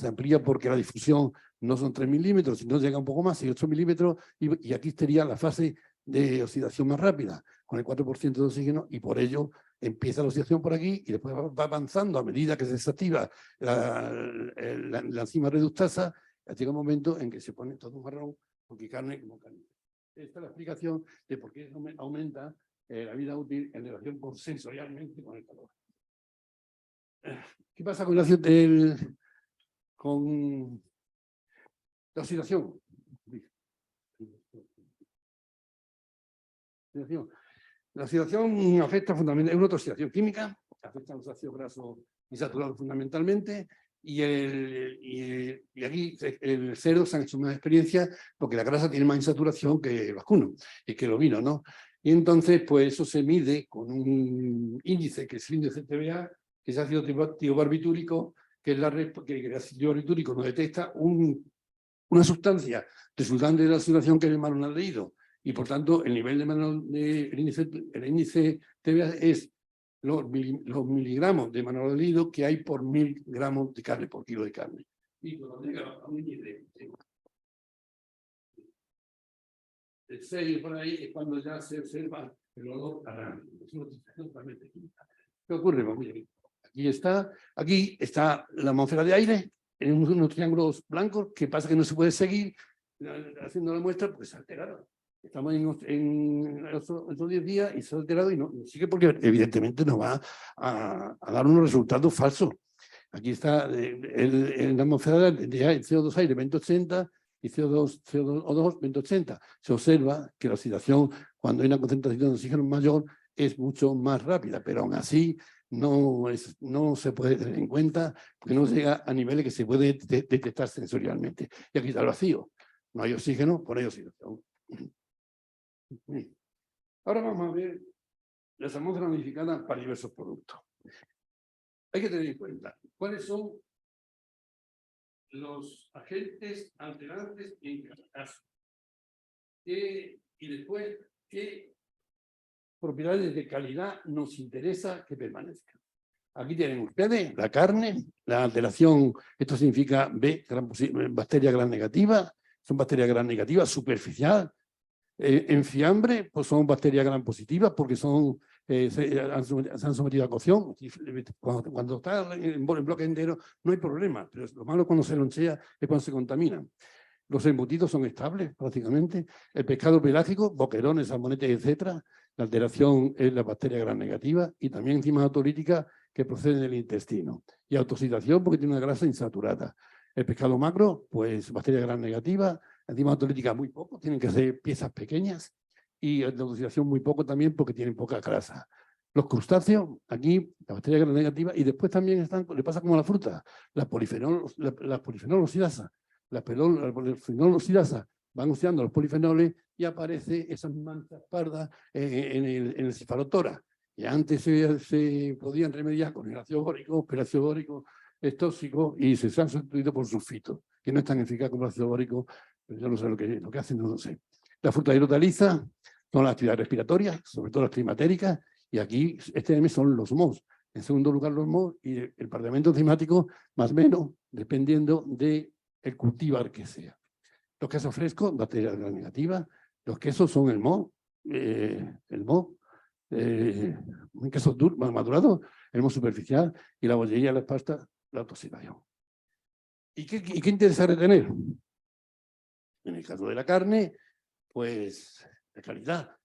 porque la difusión no son 3 milímetros, sino llega un poco más, y 8 milímetros, y aquí estaría la fase de oxidación más rápida, con el 4% de oxígeno, y por ello empieza la oxidación por aquí, y después va avanzando a medida que se desactiva la enzima reductasa, llega un momento en que se pone todo marrón, porque carne como carne. Esta es la explicación de por qué aumenta la vida útil en relación sensorialmente con el calor. ¿Qué pasa con la oxidación? La oxidación afecta fundamentalmente, es una oxidación química, afecta a los ácidos grasos insaturados fundamentalmente, y aquí el cerdo se han hecho más experiencias porque la grasa tiene más insaturación que el vacuno y que el ovino, ¿no? Y entonces, pues eso se mide con un índice que es el índice TBA, que es ácido tiobarbitúrico, que el ácido barbitúrico no detecta una sustancia resultante de la oxidación que es el malonaldehído. Y por tanto, el nivel el índice TBA es los miligramos de malonaldehído que hay por 1000 gramos de carne, por kilo de carne. Y cuando llega a un índice de 6 por ahí, es cuando ya se observa el olor a carne. Es una oxidación totalmente química. ¿Qué ocurre? Aquí está la atmósfera de aire, en unos triángulos blancos, que pasa que no se puede seguir haciendo la muestra porque se ha alterado. Estamos en estos 10 días y se ha alterado y no sigue porque evidentemente nos va a dar unos resultados falsos. Aquí está en la atmósfera de CO2 aire 2080 y CO2 2080. Se observa que la oxidación, cuando hay una concentración de oxígeno mayor, es mucho más rápida, pero aún así no se puede tener en cuenta porque no llega a niveles que se puede detectar sensorialmente. Y aquí está el vacío. No hay oxígeno, por ahí oxidación. Ahora vamos a ver las atmósferas modificadas para diversos productos. Hay que tener en cuenta cuáles son los agentes alterantes en cada caso. Y después, qué propiedades de calidad nos interesa que permanezcan. Aquí tienen ustedes la carne, la alteración, esto significa B, bacteria gram negativa, son bacterias gram negativas, superficial. En fiambre, pues son bacterias gram positivas porque se han sometido a cocción. Cuando está en bloque entero no hay problema, pero lo malo cuando se lonchea es cuando se contaminan. Los embutidos son estables prácticamente. El pescado pelágico, boquerones, salmonetes, etcétera. La alteración es la bacteria gram negativa y también enzimas autolíticas que proceden del intestino. Y autoxidación porque tiene una grasa insaturada. El pescado macro, pues bacteria gram negativa, enzimas autolíticas muy poco, tienen que ser piezas pequeñas y la autoxidación muy poco también porque tienen poca grasa. Los crustáceos, aquí la bacteria gram negativa y después también le pasa como a la fruta, la polifenolosidasa. La polifenolosidasa van oxidando los polifenoles y aparece esas manchas pardas en el cefalotórax. Y antes se podían remediar con el ácido bórico, pero el ácido bórico es tóxico y se han sustituido por sulfito. que no es tan eficaz como el ácido bórico, pero yo no sé lo que hacen, no lo sé. La fruta y hortalizas son las actividades respiratorias, sobre todo las climatéricas, y aquí este M son los MOS. En segundo lugar, los MOS y el parlamento enzimático, más o menos, dependiendo del cultivar que sea. Los quesos frescos, bacterias gram negativas. Los quesos son el MO, un queso madurado, el MO superficial, y la bollería de las pastas, la toxidación. ¿Y qué interesa retener? En el caso de la carne, pues de calidad,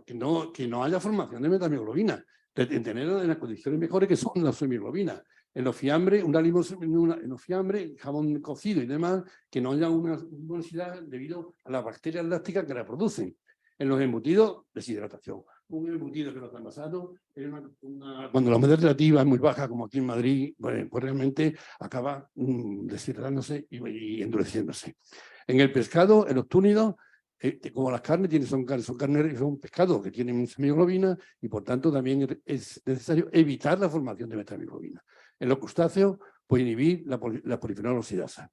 que no haya formación de metamiglobina, tenerla en las condiciones mejores que son las semiglobinas. En los fiambres, en los fiambres, jamón cocido y demás, que no haya una velocidad debido a las bacterias lácticas que la producen. En los embutidos, deshidratación. Un embutido que nos han pasado, cuando la humedad relativa es muy baja, como aquí en Madrid, pues realmente acaba deshidratándose y endureciéndose. En el pescado, en los túnidos, como las carnes son pescados que tienen semiglobina y por tanto también es necesario evitar la formación de metamiglobina. En los crustáceos, pues inhibir la polifenol oxidasa.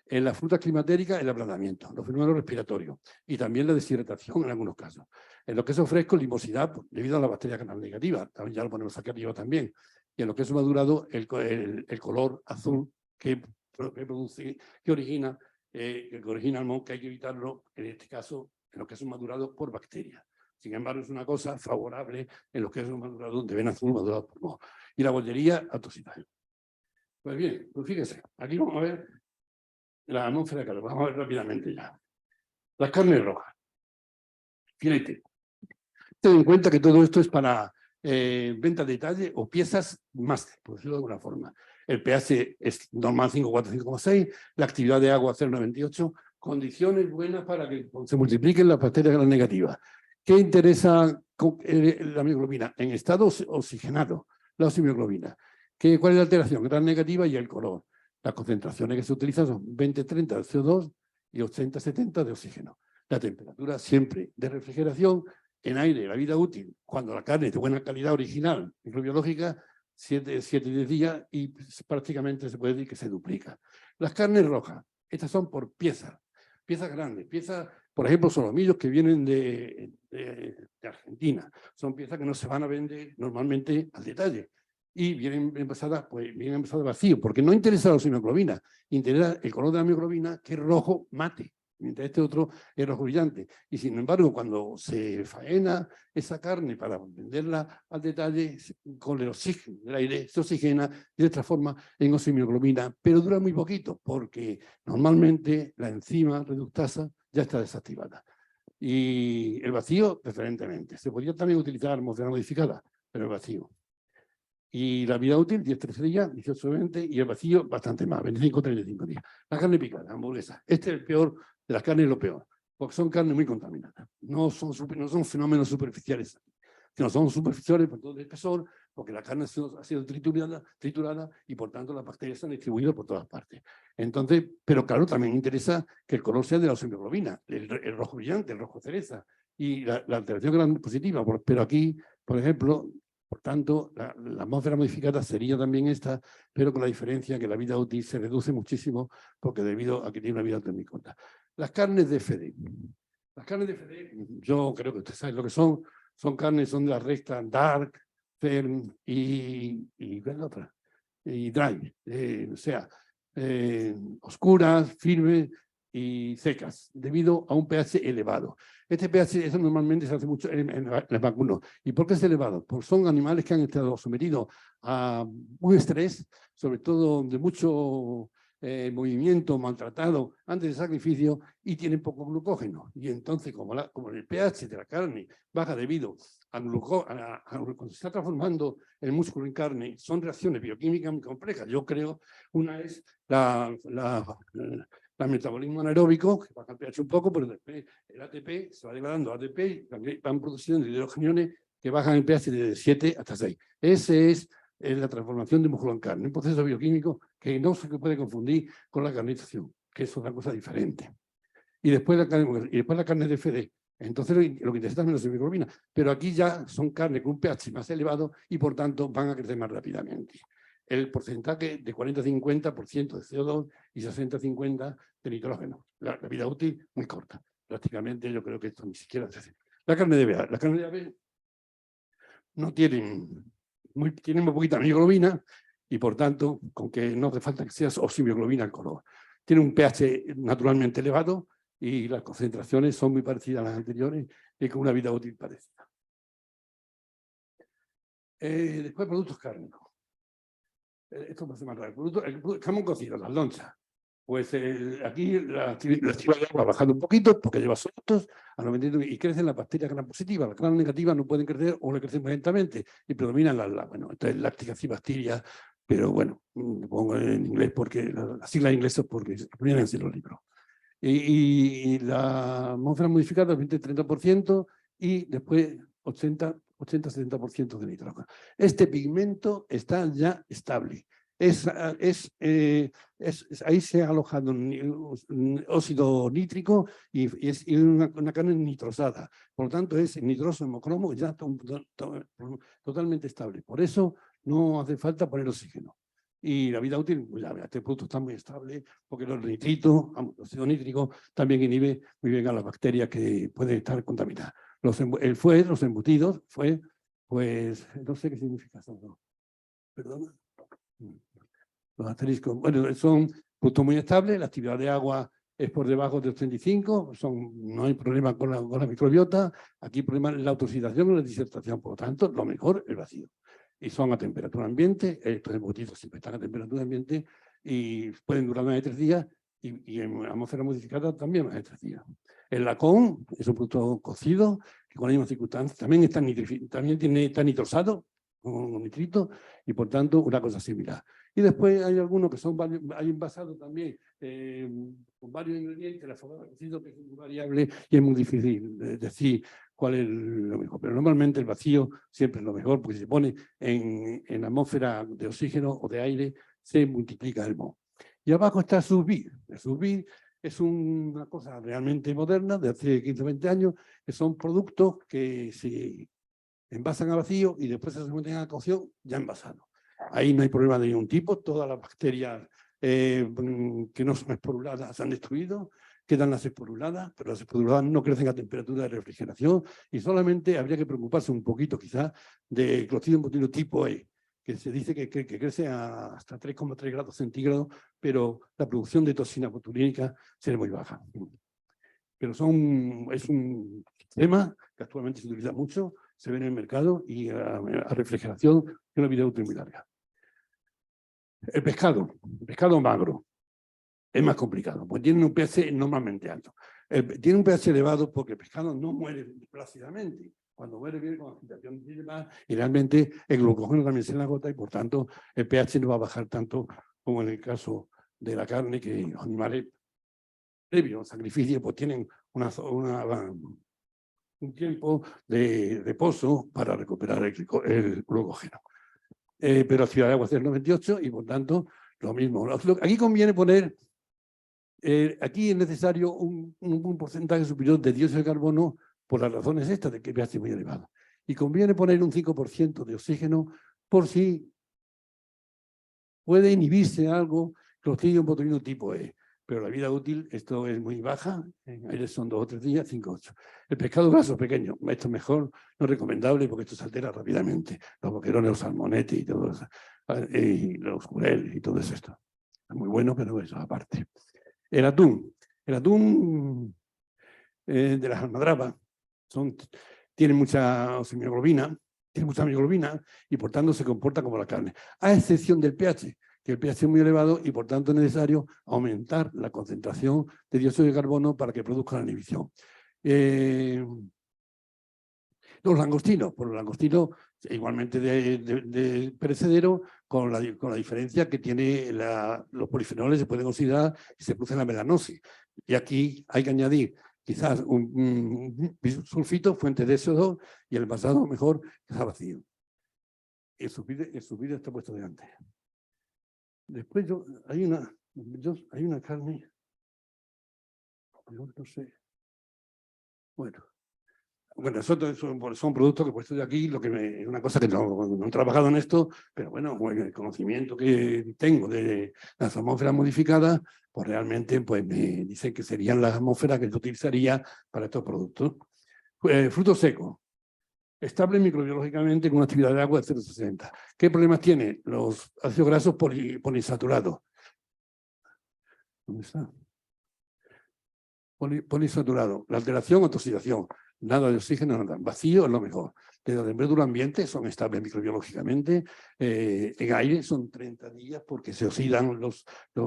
En las frutas climatéricas, el ablandamiento, los fenómenos respiratorios y también la deshidratación en algunos casos. En los quesos frescos, limosidad debido a la bacteria gram negativa, también ya lo ponemos aquí arriba también. Y en los quesos madurados, el color azul que origina el moho, que hay que evitarlo, en este caso, en los quesos madurados por bacterias. Sin embargo, es una cosa favorable en los quesos madurados de ven azul madurados por moho. Y la bollería, atoxidación. Pues bien, pues fíjense, aquí vamos a ver la atmósfera de calor. Vamos a ver rápidamente ya. Las carnes rojas. Filete. Ten en cuenta que todo esto es para venta de detalle o piezas máster, por decirlo de alguna forma. El pH es normal 5,4, 5,6, la actividad de agua 0,98, condiciones buenas para que se multipliquen las bacterias gram negativas. ¿Qué interesa la mioglobina? En estado oxigenado, la oximioglobina. ¿Cuál es la alteración? Gram negativa y el color. Las concentraciones que se utilizan son 20-30 de CO2 y 80-70 de oxígeno. La temperatura siempre de refrigeración en aire, la vida útil, cuando la carne es de buena calidad original, microbiológica, 7-10 días y prácticamente se puede decir que se duplica. Las carnes rojas, estas son por piezas grandes, piezas, por ejemplo, solomillos que vienen de Argentina. Son piezas que no se van a vender normalmente al detalle. Y vienen envasadas vacío, porque no interesa la oximoglobina, interesa el color de la mioglobina, que es rojo mate, mientras este otro es rojo brillante. Y sin embargo, cuando se faena esa carne para venderla al detalle, con el oxígeno del aire, se oxigena y se transforma en oximoglobina, pero dura muy poquito, porque normalmente la enzima reductasa ya está desactivada. Y el vacío, preferentemente. Se podría también utilizar atmósfera modificada, pero el vacío. Y la vida útil, 10-13 días, 18-20, y el vacío bastante más, 25-35 días. La carne picada, hamburguesa. Este es el peor de las carnes, lo peor, porque son carnes muy contaminadas. No son fenómenos superficiales, sino son superficiales por todo el espesor, porque la carne ha sido triturada y por tanto las bacterias se han distribuido por todas partes. Entonces, pero claro, también interesa que el color sea de la oximoglobina, el rojo brillante, el rojo cereza, y la alteración gran positiva. Pero aquí, por ejemplo, por tanto, la atmósfera modificada sería también esta, pero con la diferencia que la vida útil se reduce muchísimo porque debido a que tiene una vida útil muy corta. Las carnes de FD. Las carnes de FD, yo creo que ustedes saben lo que son. Son carnes, son de la recta dark, firm y ¿qué es la otra? Y dry. O sea, oscuras, firmes y secas, debido a un pH elevado. Este pH eso normalmente se hace mucho en los vacunos. ¿Y por qué es elevado? Porque son animales que han estado sometidos a un estrés, sobre todo de mucho movimiento, maltratado antes del sacrificio, y tienen poco glucógeno. Y entonces, como el pH de la carne baja debido a cuando se está transformando el músculo en carne, son reacciones bioquímicas muy complejas. Yo creo, una es el metabolismo anaeróbico, que baja el pH un poco, pero después el ATP se va degradando a ATP y también van produciendo hidrogeniones que bajan el pH de 7 hasta 6. Ese es la transformación de músculo en carne, un proceso bioquímico que no se puede confundir con la carnización, que es otra cosa diferente. Y después la carne de FD. Entonces lo que interesa también es la hemoglobina, pero aquí ya son carnes con un pH más elevado y por tanto van a crecer más rápidamente. el porcentaje de 40-50% de CO2 y 60-50% de nitrógeno. La vida útil muy corta. Prácticamente yo creo que esto ni siquiera se hace. La carne de ave. La carne de ave no tienen muy poquita mioglobina y por tanto, con que no hace falta que sea oximioglobina el color. Tiene un pH naturalmente elevado y las concentraciones son muy parecidas a las anteriores y con una vida útil parecida. Después, productos cárnicos. Esto me hace más raro. El jamón cocido, las lonchas. Pues aquí la actividad de agua ha bajado un poquito porque lleva frutos y crecen las bacterias gram positivas. Las gram negativas no pueden crecer o le crecen muy lentamente y predominan bueno, entonces lacticacibacteria, pero bueno, lo pongo en inglés porque las siglas inglesas porque vienen en los libros. Y la atmósfera modificada 20-30% y después 80-70% de nitrógeno. Este pigmento está ya estable. Ahí se ha alojado un óxido nítrico y es una carne nitrosada. Por lo tanto, es nitroso hemocromo ya totalmente estable. Por eso no hace falta poner oxígeno. Y la vida útil, pues ya, este producto está muy estable porque los nitritos, el óxido nítrico, también inhibe muy bien a las bacterias que pueden estar contaminadas. Los embutidos, pues, no sé qué significa eso, ¿no? Perdón. Los asteriscos, bueno, son productos muy estables, la actividad de agua es por debajo de 85, no hay problema con la microbiota, aquí el problema es la autooxidación y la disertación, por lo tanto, lo mejor el vacío. Y son a temperatura ambiente, estos embutidos siempre están a temperatura ambiente y pueden durar más de 3 días y en atmósfera modificada también más de 3 días. El lacón es un producto cocido que con las mismas circunstancias también está nitrosado con nitrito y por tanto una cosa similar. Y después hay algunos que son hay envasados también con varios ingredientes, la forma de cocido que es muy variable y es muy difícil decir cuál es lo mejor. Pero normalmente el vacío siempre es lo mejor porque si se pone en la atmósfera de oxígeno o de aire, se multiplica el moho. Y abajo está el sous vide. El sous vide es una cosa realmente moderna de hace 15-20 años, que son productos que se envasan a vacío y después se someten a cocción ya envasados. Ahí no hay problema de ningún tipo, todas las bacterias que no son esporuladas se han destruido, quedan las esporuladas, pero las esporuladas no crecen a temperatura de refrigeración y solamente habría que preocuparse un poquito quizás de Clostridium botulinum tipo E, que se dice que crece hasta 3,3 grados centígrados, pero la producción de toxina botulínica será muy baja. Pero es un sistema que actualmente se utiliza mucho, se ve en el mercado y a refrigeración tiene una vida útil muy larga. El pescado magro, es más complicado, pues tiene un pH normalmente alto. Tiene un pH elevado porque el pescado no muere plácidamente. Cuando muere viene con agitación y demás, y realmente el glucógeno también se le agota y por tanto el pH no va a bajar tanto como en el caso de la carne, que los animales previo al sacrificio pues tienen un tiempo de reposo para recuperar el glucógeno. Pero la actividad de agua es del 98 y por tanto lo mismo. Aquí conviene poner, aquí es necesario un porcentaje superior de dióxido de carbono por las razones estas de que el pH es muy elevado. Y conviene poner un 5% de oxígeno por si puede inhibirse algo Clostridium botulinum tipo E. Pero la vida útil, esto es muy baja, en aire son 2 o 3 días, 5 o 8. El pescado graso pequeño, esto es mejor, no es recomendable porque esto se altera rápidamente. Los boquerones, los salmonetes y todo eso, y los jureles y todo eso. Es muy bueno, pero eso aparte. El atún de las almadrabas tiene mucha mioglobina, y por tanto se comporta como la carne, a excepción del pH, que el pH es muy elevado y por tanto es necesario aumentar la concentración de dióxido de carbono para que produzca la inhibición. Los langostinos, por los langostinos igualmente de perecedero, con la diferencia que tiene los polifenoles se pueden oxidar y se produce la melanosis. Y aquí hay que añadir quizás un sulfito, fuente de SO2, y el envasado mejor está vacío. El sulfito está puesto delante. Después hay una carne, no sé. Bueno, Bueno, son productos que he puesto de aquí, es una cosa que no he trabajado en esto, pero bueno, el conocimiento que tengo de las atmósferas modificadas, pues realmente pues me dicen que serían las atmósferas que yo utilizaría para estos productos. Frutos secos, estable microbiológicamente con una actividad de agua de 0,60. ¿Qué problemas tiene? Los ácidos grasos poliinsaturados. ¿Dónde está? Poliinsaturado. La alteración o oxidación. Nada de oxígeno, nada. Vacío es lo mejor. De la temperatura ambiente son estables microbiológicamente. En aire son 30 días porque se oxidan los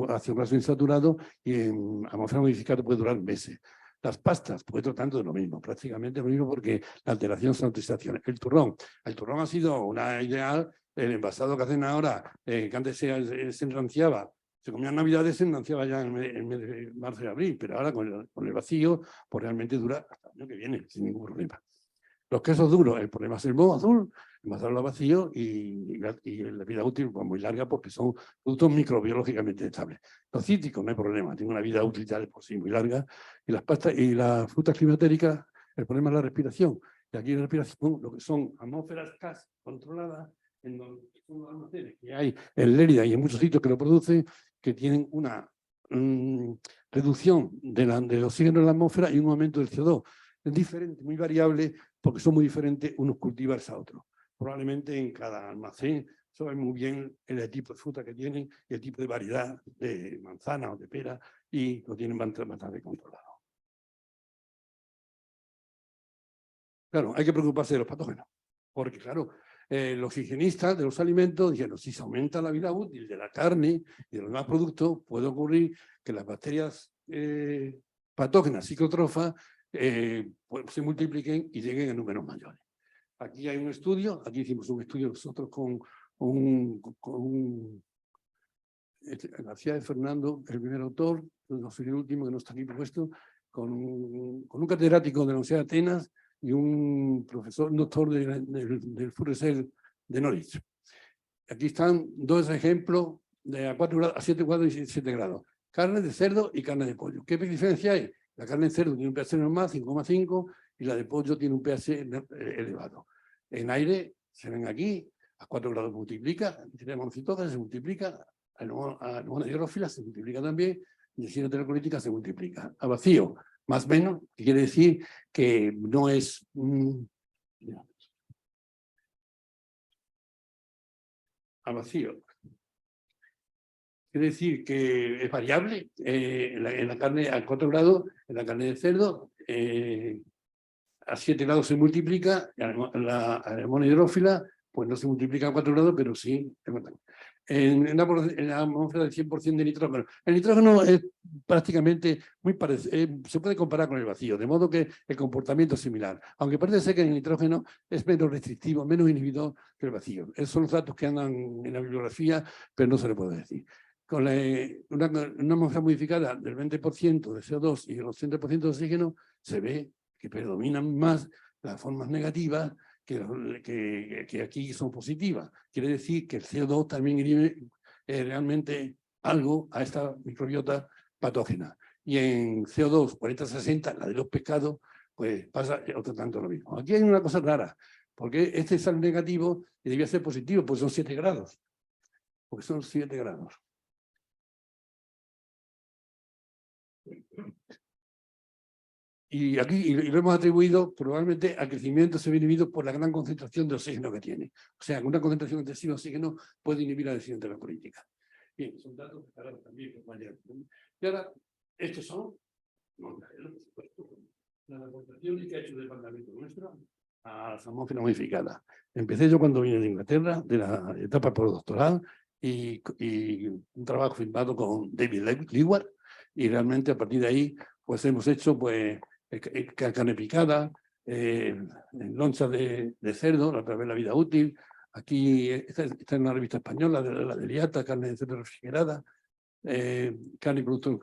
ácidos grasos insaturados y en atmósfera modificada puede durar meses. Las pastas, pues tanto de lo mismo, prácticamente lo mismo porque la alteración son oxidaciones. El turrón ha sido una ideal, el envasado que hacen ahora, que antes se enranciaba, se comían navidades, se enranciaba ya en el mes de marzo y abril, pero ahora con el vacío, pues realmente dura hasta el año que viene, sin ningún problema. Los quesos duros, el problema es el moho azul, envasarlo a vacío y la vida útil pues, muy larga porque son productos microbiológicamente estables. Los cítricos no hay problema, tienen una vida útil ya de por sí muy larga. Y las pastas y las frutas climatéricas, el problema es la respiración. Y aquí en la respiración, lo que son atmósferas gas controladas, en donde son los almacenes que hay en Lérida y en muchos sitios que lo producen, que tienen una reducción del oxígeno en la atmósfera y un aumento del CO2. Es diferente, muy variable, porque son muy diferentes unos cultivars a otros. Probablemente en cada almacén saben muy bien el tipo de fruta que tienen y el tipo de variedad de manzana o de pera y lo tienen bastante controlado. Claro, hay que preocuparse de los patógenos, porque claro, los higienistas de los alimentos dijeron, si se aumenta la vida útil de la carne y de los demás productos, puede ocurrir que las bacterias patógenas ciclotrofas pues, se multipliquen y lleguen a números mayores. Aquí hay un estudio, aquí hicimos un estudio nosotros con García de Fernando, el primer autor, no soy el último que no está aquí puesto, con un catedrático de la Universidad de Atenas y un profesor, un doctor del Furesel de Norwich. Aquí están dos ejemplos de a 7 grados y 7 grados. Carne de cerdo y carne de pollo. ¿Qué diferencia hay? La carne de cerdo tiene un pH normal, 5,5, y la de pollo tiene un pH elevado. En aire, se ven aquí, a 4 grados multiplica, tenemos citosa, se multiplica, a la hidrófila se multiplica también, y si no tiene política se multiplica. A vacío, más o menos, que quiere decir que no es... a vacío. Quiere decir que es variable en la carne a 4 grados, en la carne de cerdo, a 7 grados se multiplica, la monodrófila pues no se multiplica a 4 grados, pero sí. En la atmósfera del 100% de nitrógeno. El nitrógeno es prácticamente muy parecido, se puede comparar con el vacío, de modo que el comportamiento es similar, aunque parece ser que el nitrógeno es menos restrictivo, menos inhibidor que el vacío. Esos son los datos que andan en la bibliografía, pero no se le puede decir. Con una atmósfera modificada del 20% de CO2 y el 80% de oxígeno, se ve que predominan más las formas negativas que aquí son positivas. Quiere decir que el CO2 también inhibe realmente algo a esta microbiota patógena. Y en CO2 40-60, la de los pescados, pues pasa otro tanto lo mismo. Aquí hay una cosa rara, porque este es el negativo y debía ser positivo, pues son 7 grados. Porque son 7 grados. Y aquí lo hemos atribuido probablemente al crecimiento se ve inhibido por la gran concentración de oxígeno que tiene. O sea, una concentración excesiva de oxígeno puede inhibir la decisión de la política. Bien, son datos que ahora también. Y ahora, estos son las aportaciones que ha hecho el departamento nuestro a las atmósferas modificadas. Empecé yo cuando vine de Inglaterra, de la etapa postdoctoral, y un trabajo firmado con David Lewart, y realmente a partir de ahí pues hemos hecho pues carne picada, lonchas de cerdo a través de la vida útil. Aquí está en una revista española, la de Liata, carne de cerdo refrigerada, carne y productos,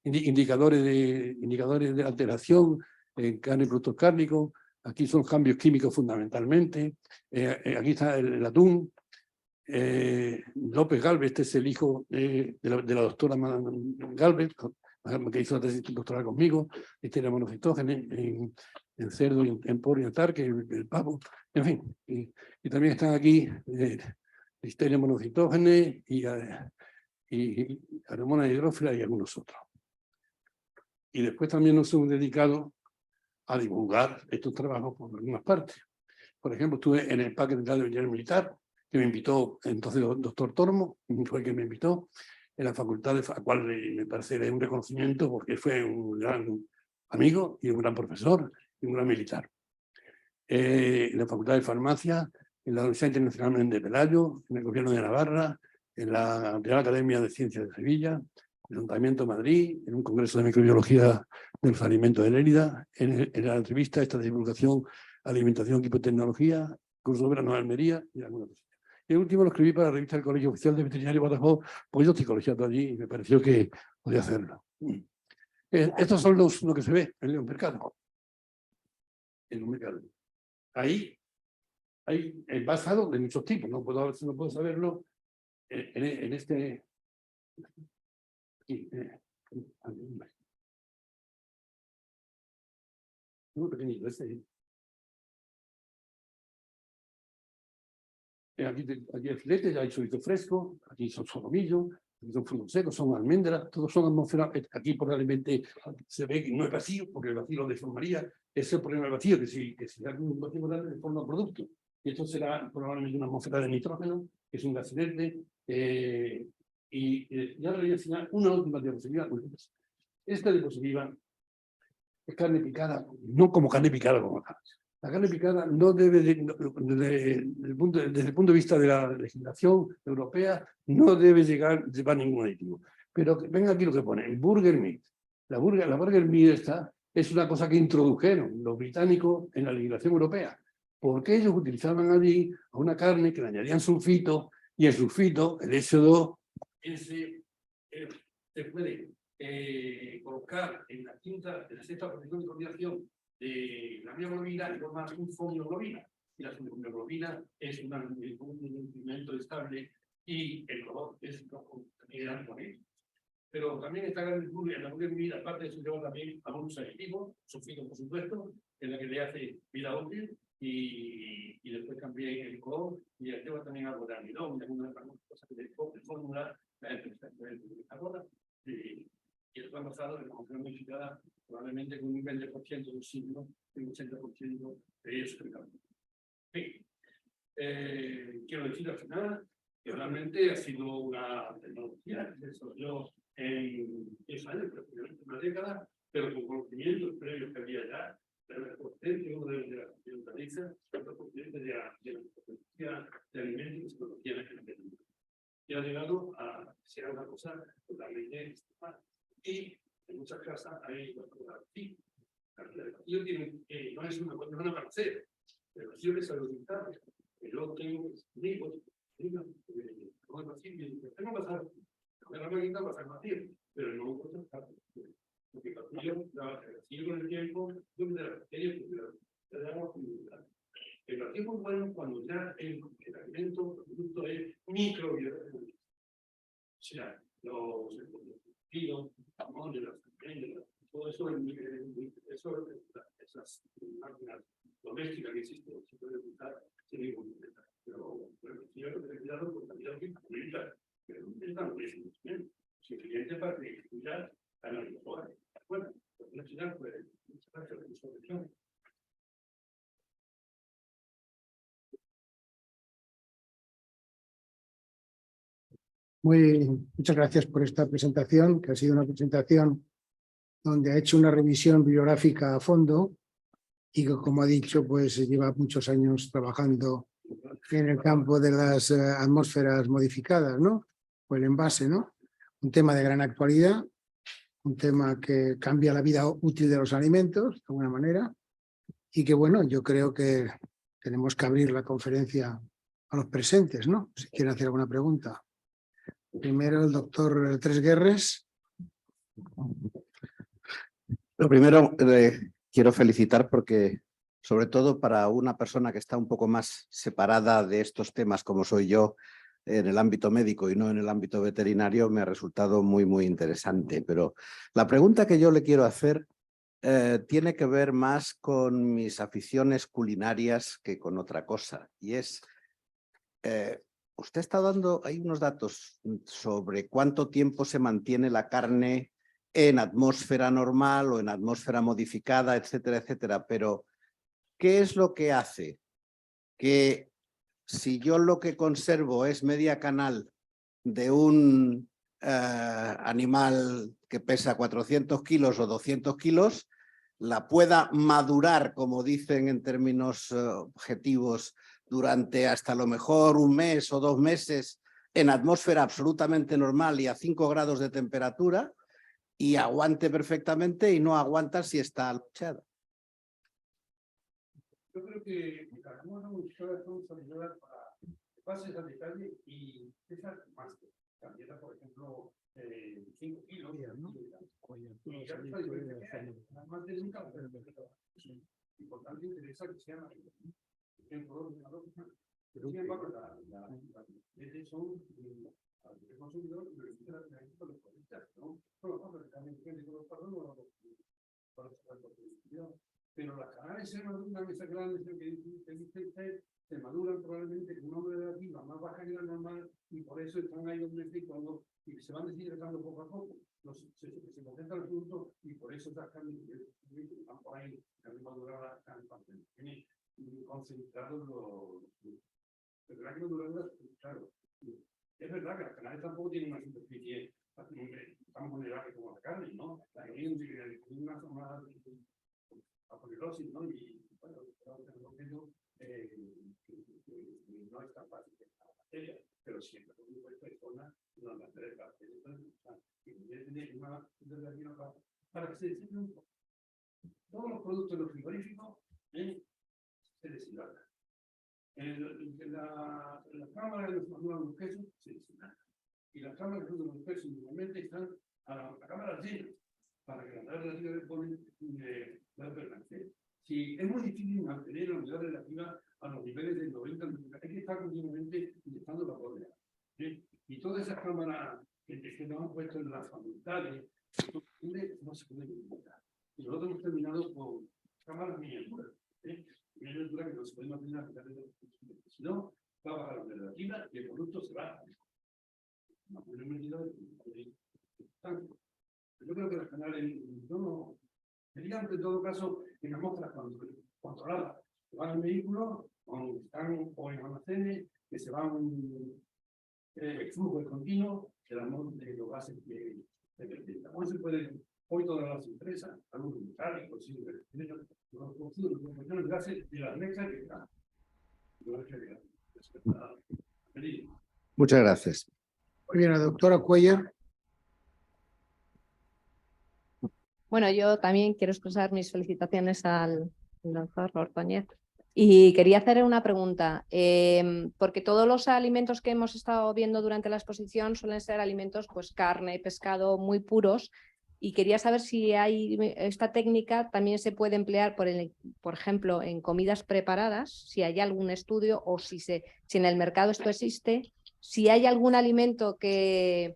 indicadores de alteración en carne y productos cárnicos. Aquí son cambios químicos fundamentalmente. Aquí está el atún. López Gálvez, este es el hijo de la doctora Gálvez, que hizo la tesis doctoral conmigo, este era monocitógeno, en cerdo, en porco y en tarque, el pavo, en fin. Y también están aquí Listeria monocitógene y Aromonas hydrophila y algunos otros. Y después también nos hemos dedicado a divulgar estos trabajos por algunas partes. Por ejemplo, estuve en el Parque Central de Ingeniería Militar, que me invitó entonces el doctor Tormo, fue el que me invitó, en la facultad, a cual me parece un reconocimiento porque fue un gran amigo y un gran profesor y un gran militar. En la Facultad de Farmacia, en la Universidad Internacional Méndez Pelayo, en el Gobierno de Navarra, en la Real Academia de Ciencias de Sevilla, en el Ayuntamiento de Madrid, en un congreso de microbiología de los alimentos de Lérida, en la entrevista esta de divulgación, alimentación, quimio-tecnología, curso de verano de Almería y algunas cosas. Y el último lo escribí para la revista del Colegio Oficial de Veterinario Badajoz, pues yo estoy colegiado allí y me pareció que podía hacerlo. Estos son lo que se ve en el mercado. En un mercado. Ahí hay basado de muchos tipos, no puedo saberlo en este. Aquí, muy pequeñito, aquí el filete, hay chorizo fresco, aquí son solomillo, aquí son frutos secos, son almendras, todos son atmósfera. Aquí probablemente se ve que no es vacío, porque el vacío lo deformaría. Ese es el problema del vacío, que si da un vacío grande deforma el producto. Y esto será probablemente una atmósfera de nitrógeno, que es un gas inerte. Ya le voy a enseñar una última diapositiva. Esta diapositiva es carne picada, no como carne picada como acá. La carne picada no debe, desde el punto de vista de la legislación europea, no debe llevar ningún aditivo. Pero venga aquí lo que pone, burger meat. La burger meat esta es una cosa que introdujeron los británicos en la legislación europea, porque ellos utilizaban allí a una carne que le añadían sulfito, y el sulfito, el SO2, se puede colocar en la sexta posición de coordinación de la mioglobina y formar un fonioglobina. Y la fonioglobina es un elemento estable y el color es también bonito. Pero también está en la burger, aparte de eso, lleva también a muchos aditivos, sulfito por supuesto, en la que le hace vida útil y después también el color y lleva también algo de almidón y algunas cosas que de fórmula y está basado en la función modificada probablemente con un 20% de un signo y un 80% de eso. Sí. Quiero decir al final que realmente ha sido una tecnología que se desarrolló en 10 años, prácticamente una década, pero con conocimientos previos que había ya, de la potencia de la ambientaliza, la potencia de alimentos y tecnología en el mundo. Y ha llegado a ser una cosa totalmente extrema. Y en muchas casas hay sí, el vacío no es una panacea, el vacío es saludable. Yo tengo amigos, como es vacío, tengo que pasar, la máquina pasa el vacío, pero no puedo pasar. Porque el vacío con el tiempo, donde la bacteria le damos comunidad. El vacío es bueno cuando ya el alimento, el producto es microbiológico. O sea, los todo eso, esas máquinas domésticas que existen, se pueden utilizar sin ningún problema. Pero yo creo que he cuidado por calidad de vida, pero no es tan bien. Si el cliente para que ya a la mejor, bueno, la ciudad puede hacer su solución. Muchas gracias por esta presentación, que ha sido una presentación donde ha hecho una revisión bibliográfica a fondo y que, como ha dicho, pues lleva muchos años trabajando en el campo de las atmósferas modificadas, ¿no? O el envase, ¿no? Un tema de gran actualidad, un tema que cambia la vida útil de los alimentos, de alguna manera, y que, bueno, yo creo que tenemos que abrir la conferencia a los presentes, ¿no? Si quieren hacer alguna pregunta. Primero el doctor Tresguerres. Lo primero, quiero felicitar porque, sobre todo para una persona que está un poco más separada de estos temas como soy yo, en el ámbito médico y no en el ámbito veterinario, me ha resultado muy, muy interesante. Pero la pregunta que yo le quiero hacer tiene que ver más con mis aficiones culinarias que con otra cosa. Y es, usted está dando, hay unos datos sobre cuánto tiempo se mantiene la carne en atmósfera normal o en atmósfera modificada, etcétera, etcétera. Pero, ¿qué es lo que hace que si yo lo que conservo es media canal de un animal que pesa 400 kilos o 200 kilos, la pueda madurar, como dicen en términos objetivos, durante hasta lo mejor un mes o 2 meses en atmósfera absolutamente normal y a 5 grados de temperatura y aguante perfectamente y no aguanta si está luchada? Yo creo que vamos a buscar ayudar para que pases al detalle y esas más. También, por ejemplo, 5 kilos. Y ya está más de nunca. Y por tanto interesa que sea el color de la ropa. Sin embargo, son el consumidor y lo que necesita los productos, ¿no? Bueno, también depende de los padrones para la pero las canales se maduran, esas grandes que dice usted, se maduran probablemente con una moderativa más baja que la normal y por eso están ahí donde estoy cuando y se van deshidratando poco a poco. Se concentra el producto y por eso estas carnes están por ahí, carnes maduradas, están concentrados es verdad que maduradas, claro. Es verdad que las canales tampoco tienen una superficie tan vulnerable como la carne, ¿no? La que tiene una zona aponerosis, ¿no? Y bueno, no es tan fácil la materia, pero siempre con una persona no la entrega. Y tiene una para que se deshidraten un poco. Todos los productos de los frigoríficos se deshidratan. En la cámara de los quesos se deshidratan. Y las cámaras de los quesos normalmente están a la cámara llena para que la humedad relativa le ponen la permanente. Si es muy difícil mantener la humedad relativa a los niveles del 90, hay que estar continuamente inyectando la bóveda. Y todas esas cámaras que nos han puesto en las facultades no se pueden limitar. Y nosotros hemos terminado con cámaras miniaturas. Miniaturas que no se pueden mantener a pesar de si no, va a bajar la humedad relativa y el producto se va a yo creo que las canales no serían en todo caso en atmósferas controladas. Se van al vehículo, están o en almacenes, que se van el flujo continuo de los gases que tampoco se puede, hoy todas las empresas, algunos metálicos, los gases de las mezclas que están. Muchas gracias. Muy bien, la doctora Cuellar. Bueno, yo también quiero expresar mis felicitaciones al doctor Ordóñez. Y quería hacer una pregunta, porque todos los alimentos que hemos estado viendo durante la exposición suelen ser alimentos, pues carne, pescado, muy puros. Y quería saber si esta técnica también se puede emplear, por ejemplo, en comidas preparadas, si hay algún estudio o si en el mercado esto existe, si hay algún alimento que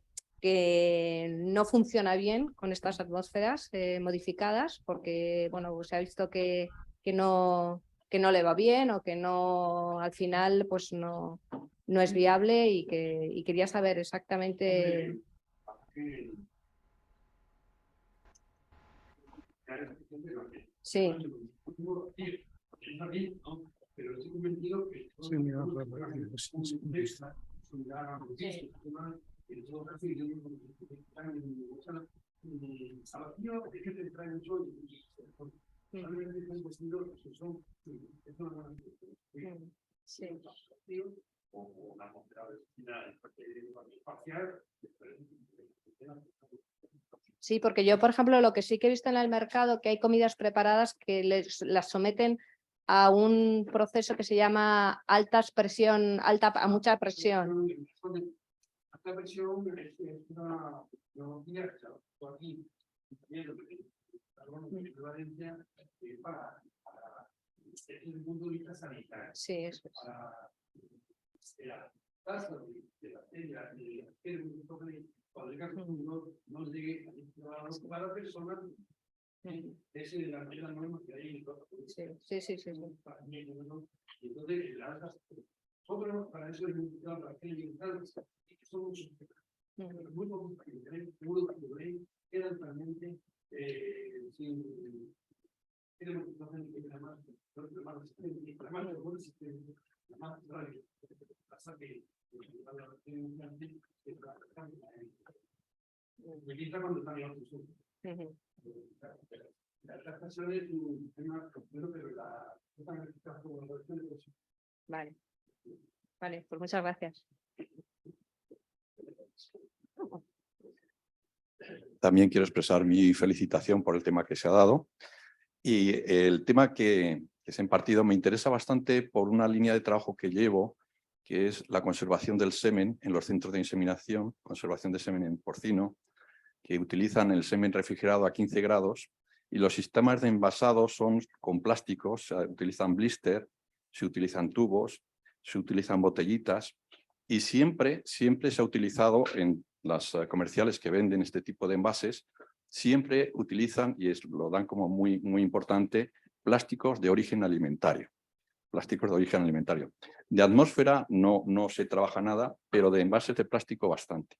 no funciona bien con estas atmósferas modificadas, porque bueno, se ha visto que no le va bien o que no, al final pues no es viable y quería saber exactamente. Sí. Pero estoy convencido que en todo caso, yo no Sí, porque yo, por ejemplo, lo que sí que he visto en el mercado, que hay comidas preparadas que las someten a un proceso que se llama a mucha presión. Alta presión es una tecnología que aquí para el mundo de vista sanitario. Sí, eso es. Para la tasa de bacterias cuando el caso no llegue a la persona Es la norma que hay en todo. Sí. Entonces, para eso es para que son muchos. Muy pocos países, seguros que quedan realmente sin las canciones un tema complejo, pero Vale. Vale, pues muchas gracias. También quiero expresar mi felicitación por el tema que se ha dado. Y el tema que se ha impartido me interesa bastante por una línea de trabajo que llevo, que es la conservación del semen en los centros de inseminación, conservación de semen en porcino, que utilizan el semen refrigerado a 15 grados, y los sistemas de envasado son con plásticos, se utilizan blister, se utilizan tubos, se utilizan botellitas, y siempre se ha utilizado en las comerciales que venden este tipo de envases, siempre utilizan, y lo dan como muy importante, plásticos de origen alimentario. Plásticos de origen alimentario. De atmósfera no se trabaja nada, pero de envases de plástico bastante.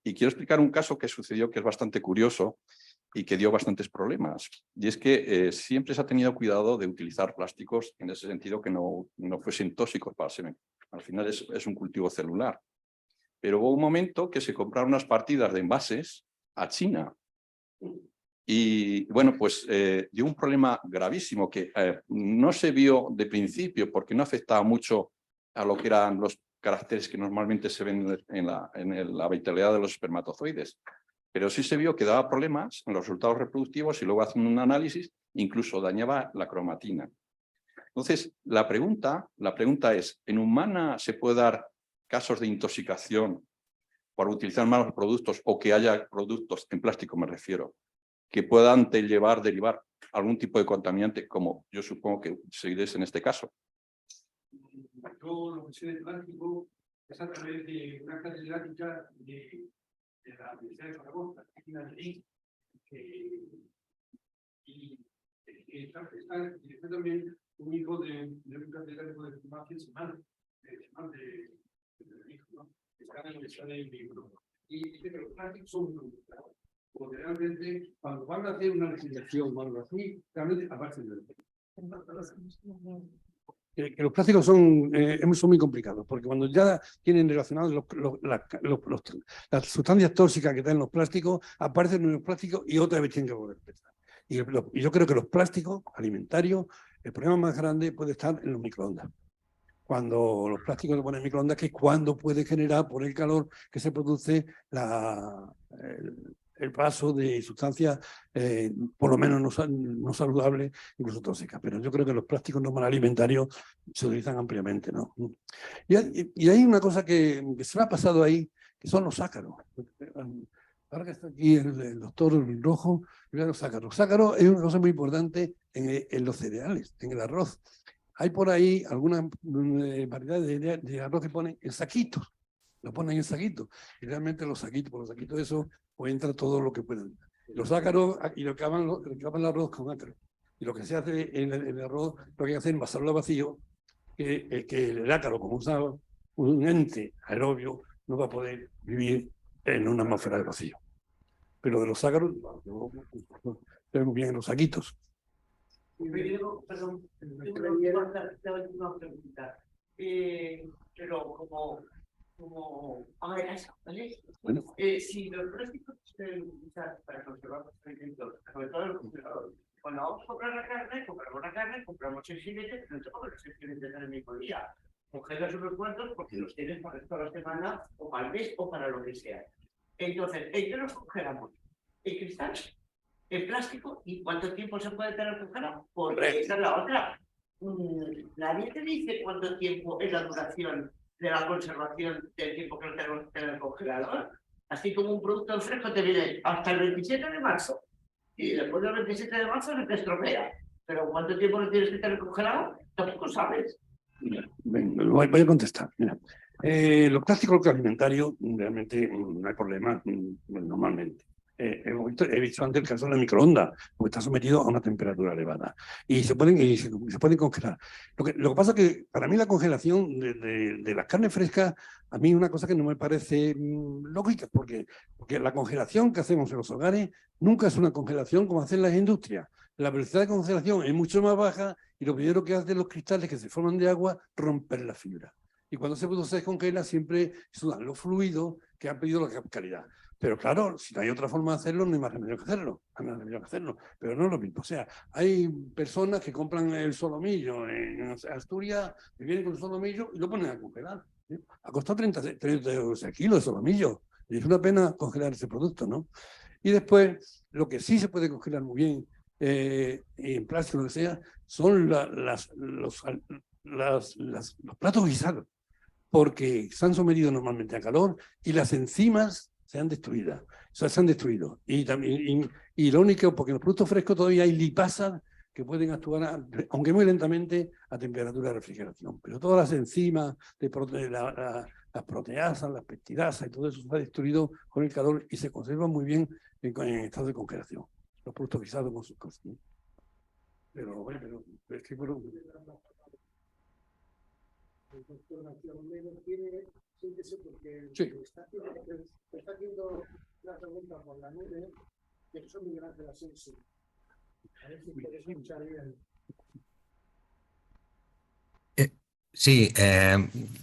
Y quiero explicar un caso que sucedió que es bastante curioso y que dio bastantes problemas. Y es que siempre se ha tenido cuidado de utilizar plásticos en ese sentido que no fuesen tóxicos para el semen. Al final es un cultivo celular. Pero hubo un momento que se compraron unas partidas de envases a China. Y bueno, pues dio un problema gravísimo que no se vio de principio porque no afectaba mucho a lo que eran los caracteres que normalmente se ven en la vitalidad de los espermatozoides. Pero sí se vio que daba problemas en los resultados reproductivos y luego haciendo un análisis incluso dañaba la cromatina. Entonces, la pregunta es, ¿en humana se puede dar casos de intoxicación por utilizar malos productos o que haya productos en plástico, me refiero, que puedan derivar algún tipo de contaminante, como yo supongo que seguiréis en este caso? Yo lo que sé de plástico es a través de una catedrática de la Universidad de Zaragoza, y está también un hijo de un catedrático de farmacia de ¿no? Está en la Universidad de Libro. Y dice que los plásticos son muy complicados. Porque realmente, cuando van a hacer una legislación o algo así, realmente aparecen del que los plásticos son muy complicados, porque cuando ya tienen relacionados las sustancias tóxicas que están en los plásticos, aparecen en los plásticos y otra vez tienen que volver a empezar. Y yo creo que los plásticos alimentarios, el problema más grande puede estar en los microondas. Cuando los plásticos se ponen en microondas, que es cuando puede generar, por el calor que se produce, el paso de sustancias, por lo menos no saludables, incluso tóxicas. Pero yo creo que los plásticos no alimentarios se utilizan ampliamente, ¿no? Y hay una cosa que se me ha pasado ahí, que son los ácaros. Ahora que está aquí el doctor Rojo, los ácaros. Los ácaros es una cosa muy importante en los cereales, en el arroz. Hay por ahí algunas variedades de arroz que ponen en saquitos. Lo ponen en saquitos. Y realmente por los saquitos de eso, pues entra todo lo que pueden. Los ácaros, y lo que hagan el arroz con ácaros. Y lo que se hace en el arroz, lo que hacen es envasarlo a vacío, que el ácaro, como un ente aerobio, no va a poder vivir en una atmósfera de vacío. Pero de los ácaros, tenemos bien en los saquitos. Perdón, la última pregunta. Pero como a ver, eso, ¿vale? Bueno. Si los plásticos se deben utilizar para conservar los alimentos, sobre todo el congelador, cuando vamos a comprar la carne, compramos el filete, pero no todos los filetes en el mismo día. Congelas unos cuantos porque los tienes para toda la semana, o para el mes, o para lo que sea. Entonces, ¿en qué los congelamos? ¿En cristal? ¿En plástico? ¿Y cuánto tiempo se puede tener congelado? Porque esa es la otra. Nadie te dice cuánto tiempo es la duración de la conservación del tiempo que lo tenemos en el congelador. Así como un producto fresco te viene hasta el 27 de marzo y después del 27 de marzo se te estropea. Pero ¿cuánto tiempo lo tienes que tener congelado? Tampoco sabes. Voy a contestar. Mira. Los plásticos alimentarios realmente no hay problema normalmente. he visto antes el caso de la microondas, porque está sometido a una temperatura elevada y se pueden congelar. Lo que pasa es que para mí la congelación de las carnes frescas, a mí es una cosa que no me parece lógica, porque la congelación que hacemos en los hogares nunca es una congelación como hacen las industrias. La velocidad de congelación es mucho más baja y lo primero que hacen los cristales que se forman de agua, romper la fibra. Y cuando se descongela siempre sudan los fluidos que han pedido la calidad. Pero claro, si no hay otra forma de hacerlo, no hay más remedio que hacerlo. Pero no es lo mismo. O sea, hay personas que compran el solomillo en Asturias, que vienen con el solomillo y lo ponen a congelar. ¿Sí? Ha costado 30 euros el kilo de solomillo. Y es una pena congelar ese producto, ¿no? Y después, lo que sí se puede congelar muy bien, en plástico, lo que sea, son los platos guisados, porque se han sometido normalmente a calor y las enzimas se han destruido. O sea, se han destruido. Y lo único, porque en los productos frescos todavía hay lipasas que pueden actuar, aunque muy lentamente, a temperatura de refrigeración. Pero todas las enzimas, las proteasas, las peptidasas y todo eso se ha destruido con el calor y se conservan muy bien en estado de congelación. Los productos guisados con sus cosas. Pero es que El doctor García Romero tiene, siéntese porque sí. está haciendo una pregunta por la nube, que son muy grandes las sensi. A ver si puedes escuchar bien. Sí,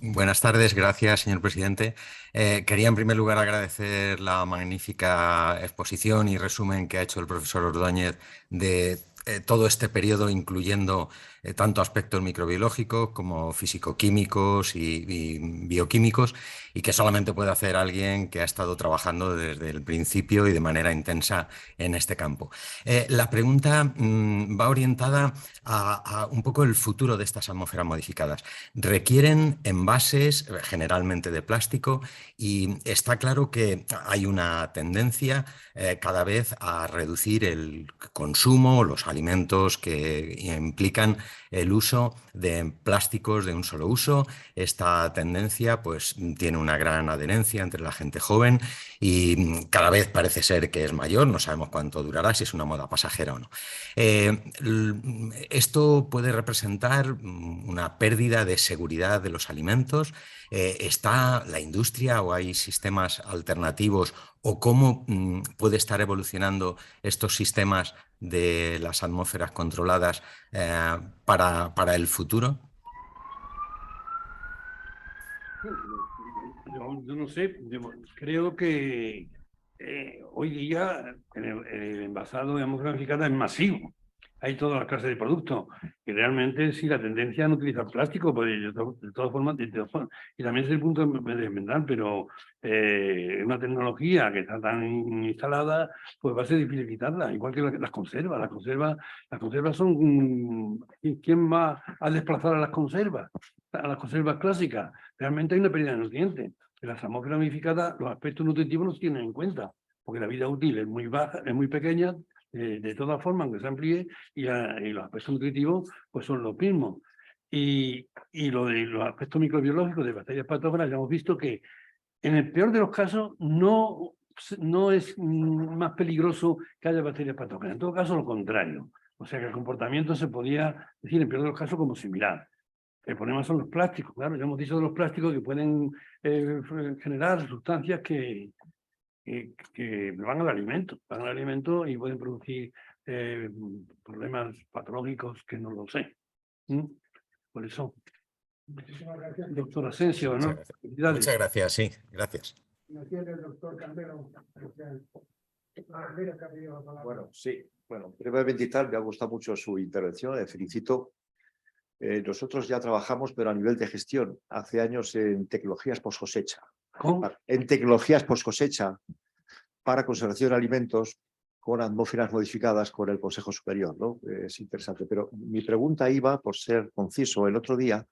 buenas tardes, gracias, señor presidente. Quería en primer lugar agradecer la magnífica exposición y resumen que ha hecho el profesor Ordóñez de todo este periodo, incluyendo tanto aspectos microbiológicos como físico-químicos y bioquímicos, y que solamente puede hacer alguien que ha estado trabajando desde el principio y de manera intensa en este campo. La pregunta va orientada a un poco el futuro de estas atmósferas modificadas. Requieren envases generalmente de plástico y está claro que hay una tendencia cada vez a reducir el consumo, los alimentos que implican el uso de plásticos de un solo uso. Esta tendencia pues tiene una gran adherencia entre la gente joven y cada vez parece ser que es mayor, no sabemos cuánto durará, si es una moda pasajera o no. Esto puede representar una pérdida de seguridad de los alimentos. ¿Está la industria o hay sistemas alternativos o cómo puede estar evolucionando estos sistemas de las atmósferas controladas para el futuro? Yo no sé, creo que hoy día el envasado de atmósfera modificada es masivo. Hay todas las clases de productos. Y realmente sí, la tendencia a no utilizar plástico, pues, de todas formas, y también es el punto de enmendar, pero una tecnología que está tan instalada, pues va a ser difícil quitarla, igual que las conservas. Las conservas son... ¿Quién va a desplazar a las conservas clásicas? Realmente hay una pérdida de nutrientes. En las atmósferas modificadas los aspectos nutritivos no se tienen en cuenta, porque la vida útil es muy baja, es muy pequeña, de todas formas, aunque se amplíe, y los aspectos nutritivos pues son los mismos. Y lo de los aspectos microbiológicos de bacterias patógenas, ya hemos visto que en el peor de los casos no es más peligroso que haya bacterias patógenas. En todo caso, lo contrario. O sea que el comportamiento se podría decir, en el peor de los casos, como similar. El problema son los plásticos, claro, ya hemos dicho de los plásticos que pueden generar sustancias que van al alimento y pueden producir problemas patológicos que no lo sé. Por eso, doctor Asensio, ¿no? Muchas gracias, sí, gracias. El doctor Cambero. Bueno, sí, bueno, brevemente y tal, me ha gustado mucho su intervención, le felicito. Nosotros ya trabajamos, pero a nivel de gestión, hace años en tecnologías post cosecha. ¿Cómo? En tecnologías post cosecha para conservación de alimentos con atmósferas modificadas con el Consejo Superior, ¿no? Es interesante, pero mi pregunta iba, por ser conciso, el otro día,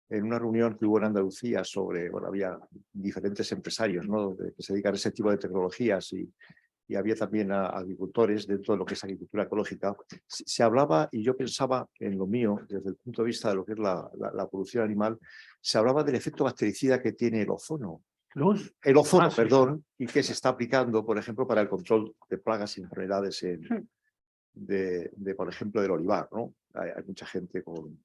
en una reunión que hubo en Andalucía sobre, bueno, había diferentes empresarios, ¿no?, que se dedican a ese tipo de tecnologías y había también a agricultores dentro de lo que es agricultura ecológica. Se hablaba, y yo pensaba en lo mío, desde el punto de vista de lo que es la producción animal, se hablaba del efecto bactericida que tiene el ozono. El ozono, sí, perdón, y que se está aplicando, por ejemplo, para el control de plagas y enfermedades por ejemplo, del olivar, ¿no? Hay mucha gente con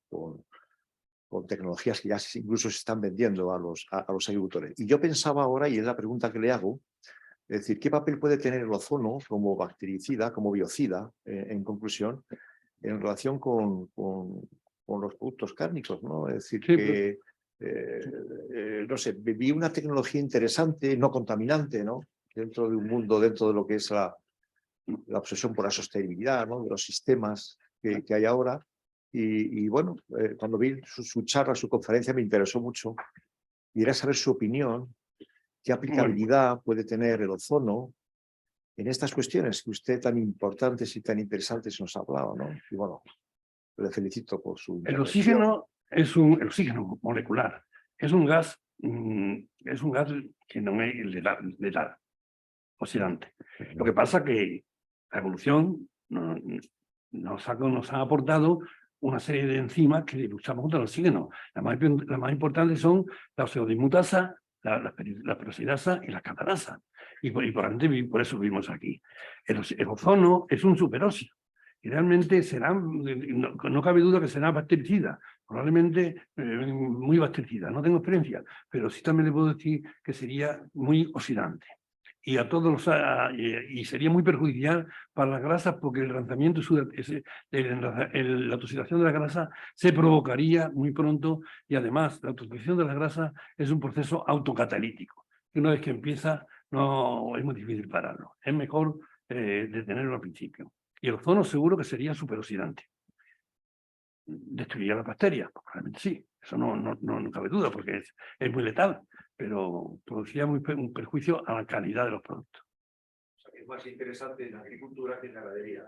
tecnologías que ya incluso se están vendiendo a los agricultores. Y yo pensaba ahora, y es la pregunta que le hago, es decir, ¿qué papel puede tener el ozono como bactericida, como biocida, en conclusión, en relación con los productos cárnicos, ¿no? Es decir, Sí, que, no sé, vi una tecnología interesante, no contaminante, ¿no? Dentro de un mundo, dentro de lo que es la obsesión por la sostenibilidad, ¿no? De los sistemas que hay ahora. Y bueno, cuando vi su charla, su conferencia, me interesó mucho. Y era saber su opinión, qué aplicabilidad puede tener el ozono en estas cuestiones que usted tan importantes y tan interesantes nos ha hablado, ¿no? Y bueno, le felicito por su El intervención. oxígeno el oxígeno molecular es un gas que no es letal, oxidante. Lo que pasa que la evolución nos ha aportado una serie de enzimas que luchamos contra el oxígeno. Las más importantes son la oxidimutasa, la peroxidasa y la catanasa. Y por eso vivimos aquí. El ozono es un superóxido. Y realmente será, no cabe duda que será bactericida, probablemente muy bactericida. No tengo experiencia, pero sí también le puedo decir que sería muy oxidante. Y y sería muy perjudicial para las grasas porque el lanzamiento, la oxidación de la grasa se provocaría muy pronto y además la oxidación de las grasas es un proceso autocatalítico. Y una vez que empieza, no es muy difícil pararlo. Es mejor detenerlo al principio. Y el ozono seguro que sería superoxidante. ¿Destruiría las bacterias? Pues probablemente sí. Eso no cabe duda porque es muy letal, pero produciría un perjuicio a la calidad de los productos. O sea, que es más interesante en la agricultura que en ganadería.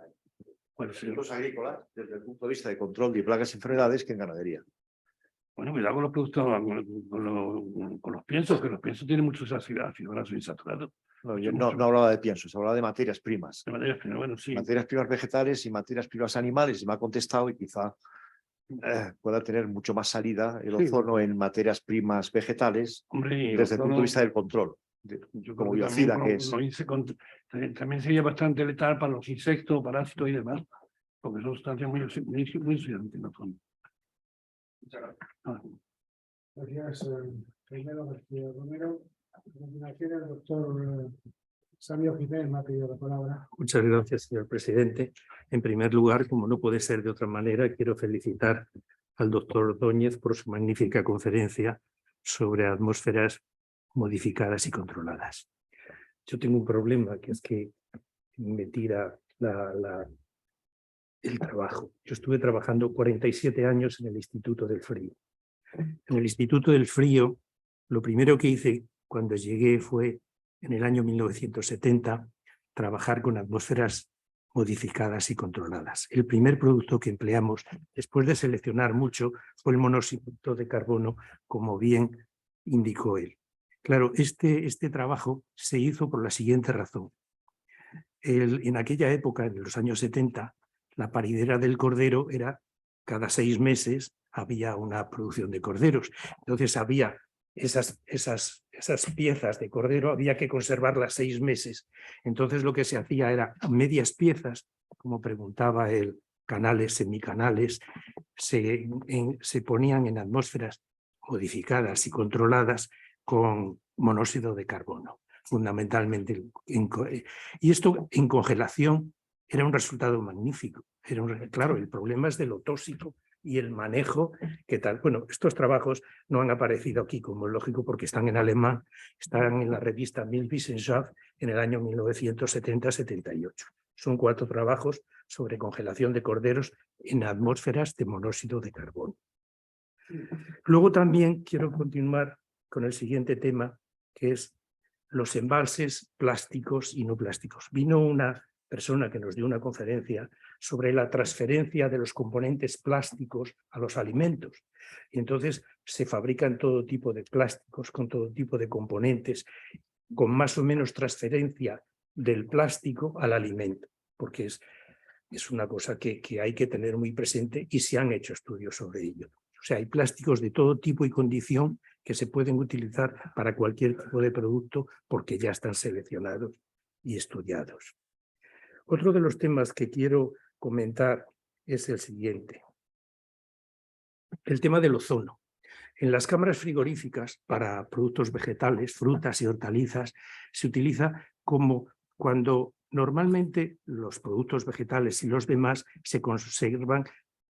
Bueno, sí. Productos agrícolas, desde el punto de vista de control de plagas y enfermedades, que en ganadería. Bueno, cuidado con los productos, con los piensos, que los piensos tienen muchos ácidos grasos insaturados. No, yo no hablaba de piensos, hablaba de materias primas. De materias primas, bueno, sí. Materias primas vegetales y materias primas animales, y me ha contestado, y quizá pueda tener mucho más salida el ozono en materias primas vegetales. Hombre, desde el punto de vista del control, como biocida que es. También sería bastante letal para los insectos, parásitos y demás, porque son sustancias muy oxidantes en el fondo. Gracias, primero García Romero. A continuación, el doctor Sabio Jiménez me ha pedido la palabra. Muchas gracias, señor presidente. En primer lugar, como no puede ser de otra manera, quiero felicitar al doctor Ordóñez por su magnífica conferencia sobre atmósferas modificadas y controladas. Yo tengo un problema, que es que me tira el trabajo. Yo estuve trabajando 47 años en el Instituto del Frío. En el Instituto del Frío, lo primero que hice cuando llegué fue, en el año 1970, trabajar con atmósferas modificadas y controladas. El primer producto que empleamos, después de seleccionar mucho, fue el monóxido de carbono, como bien indicó él. Claro, este trabajo se hizo por la siguiente razón. En aquella época, en los años 70, la paridera del cordero era cada 6 meses había una producción de corderos. Entonces había esas piezas de cordero, había que conservarlas 6 meses. Entonces lo que se hacía era medias piezas, como preguntaba él, canales, semicanales, se ponían en atmósferas modificadas y controladas con monóxido de carbono, fundamentalmente. Y esto en congelación era un resultado magnífico. Claro, el problema es de lo tóxico y el manejo, ¿qué tal? Bueno, estos trabajos no han aparecido aquí, como es lógico, porque están en alemán, están en la revista Milchwissenschaft en el año 1970-78. Son 4 trabajos sobre congelación de corderos en atmósferas de monóxido de carbono. Luego también quiero continuar con el siguiente tema, que es los embalses plásticos y no plásticos. Vino una persona que nos dio una conferencia sobre la transferencia de los componentes plásticos a los alimentos. Y entonces se fabrican todo tipo de plásticos con todo tipo de componentes, con más o menos transferencia del plástico al alimento, porque es una cosa que hay que tener muy presente y se han hecho estudios sobre ello. O sea, hay plásticos de todo tipo y condición que se pueden utilizar para cualquier tipo de producto porque ya están seleccionados y estudiados. Otro de los temas que quiero comentar es el siguiente. El tema del ozono. En las cámaras frigoríficas para productos vegetales, frutas y hortalizas, se utiliza como cuando normalmente los productos vegetales y los demás se conservan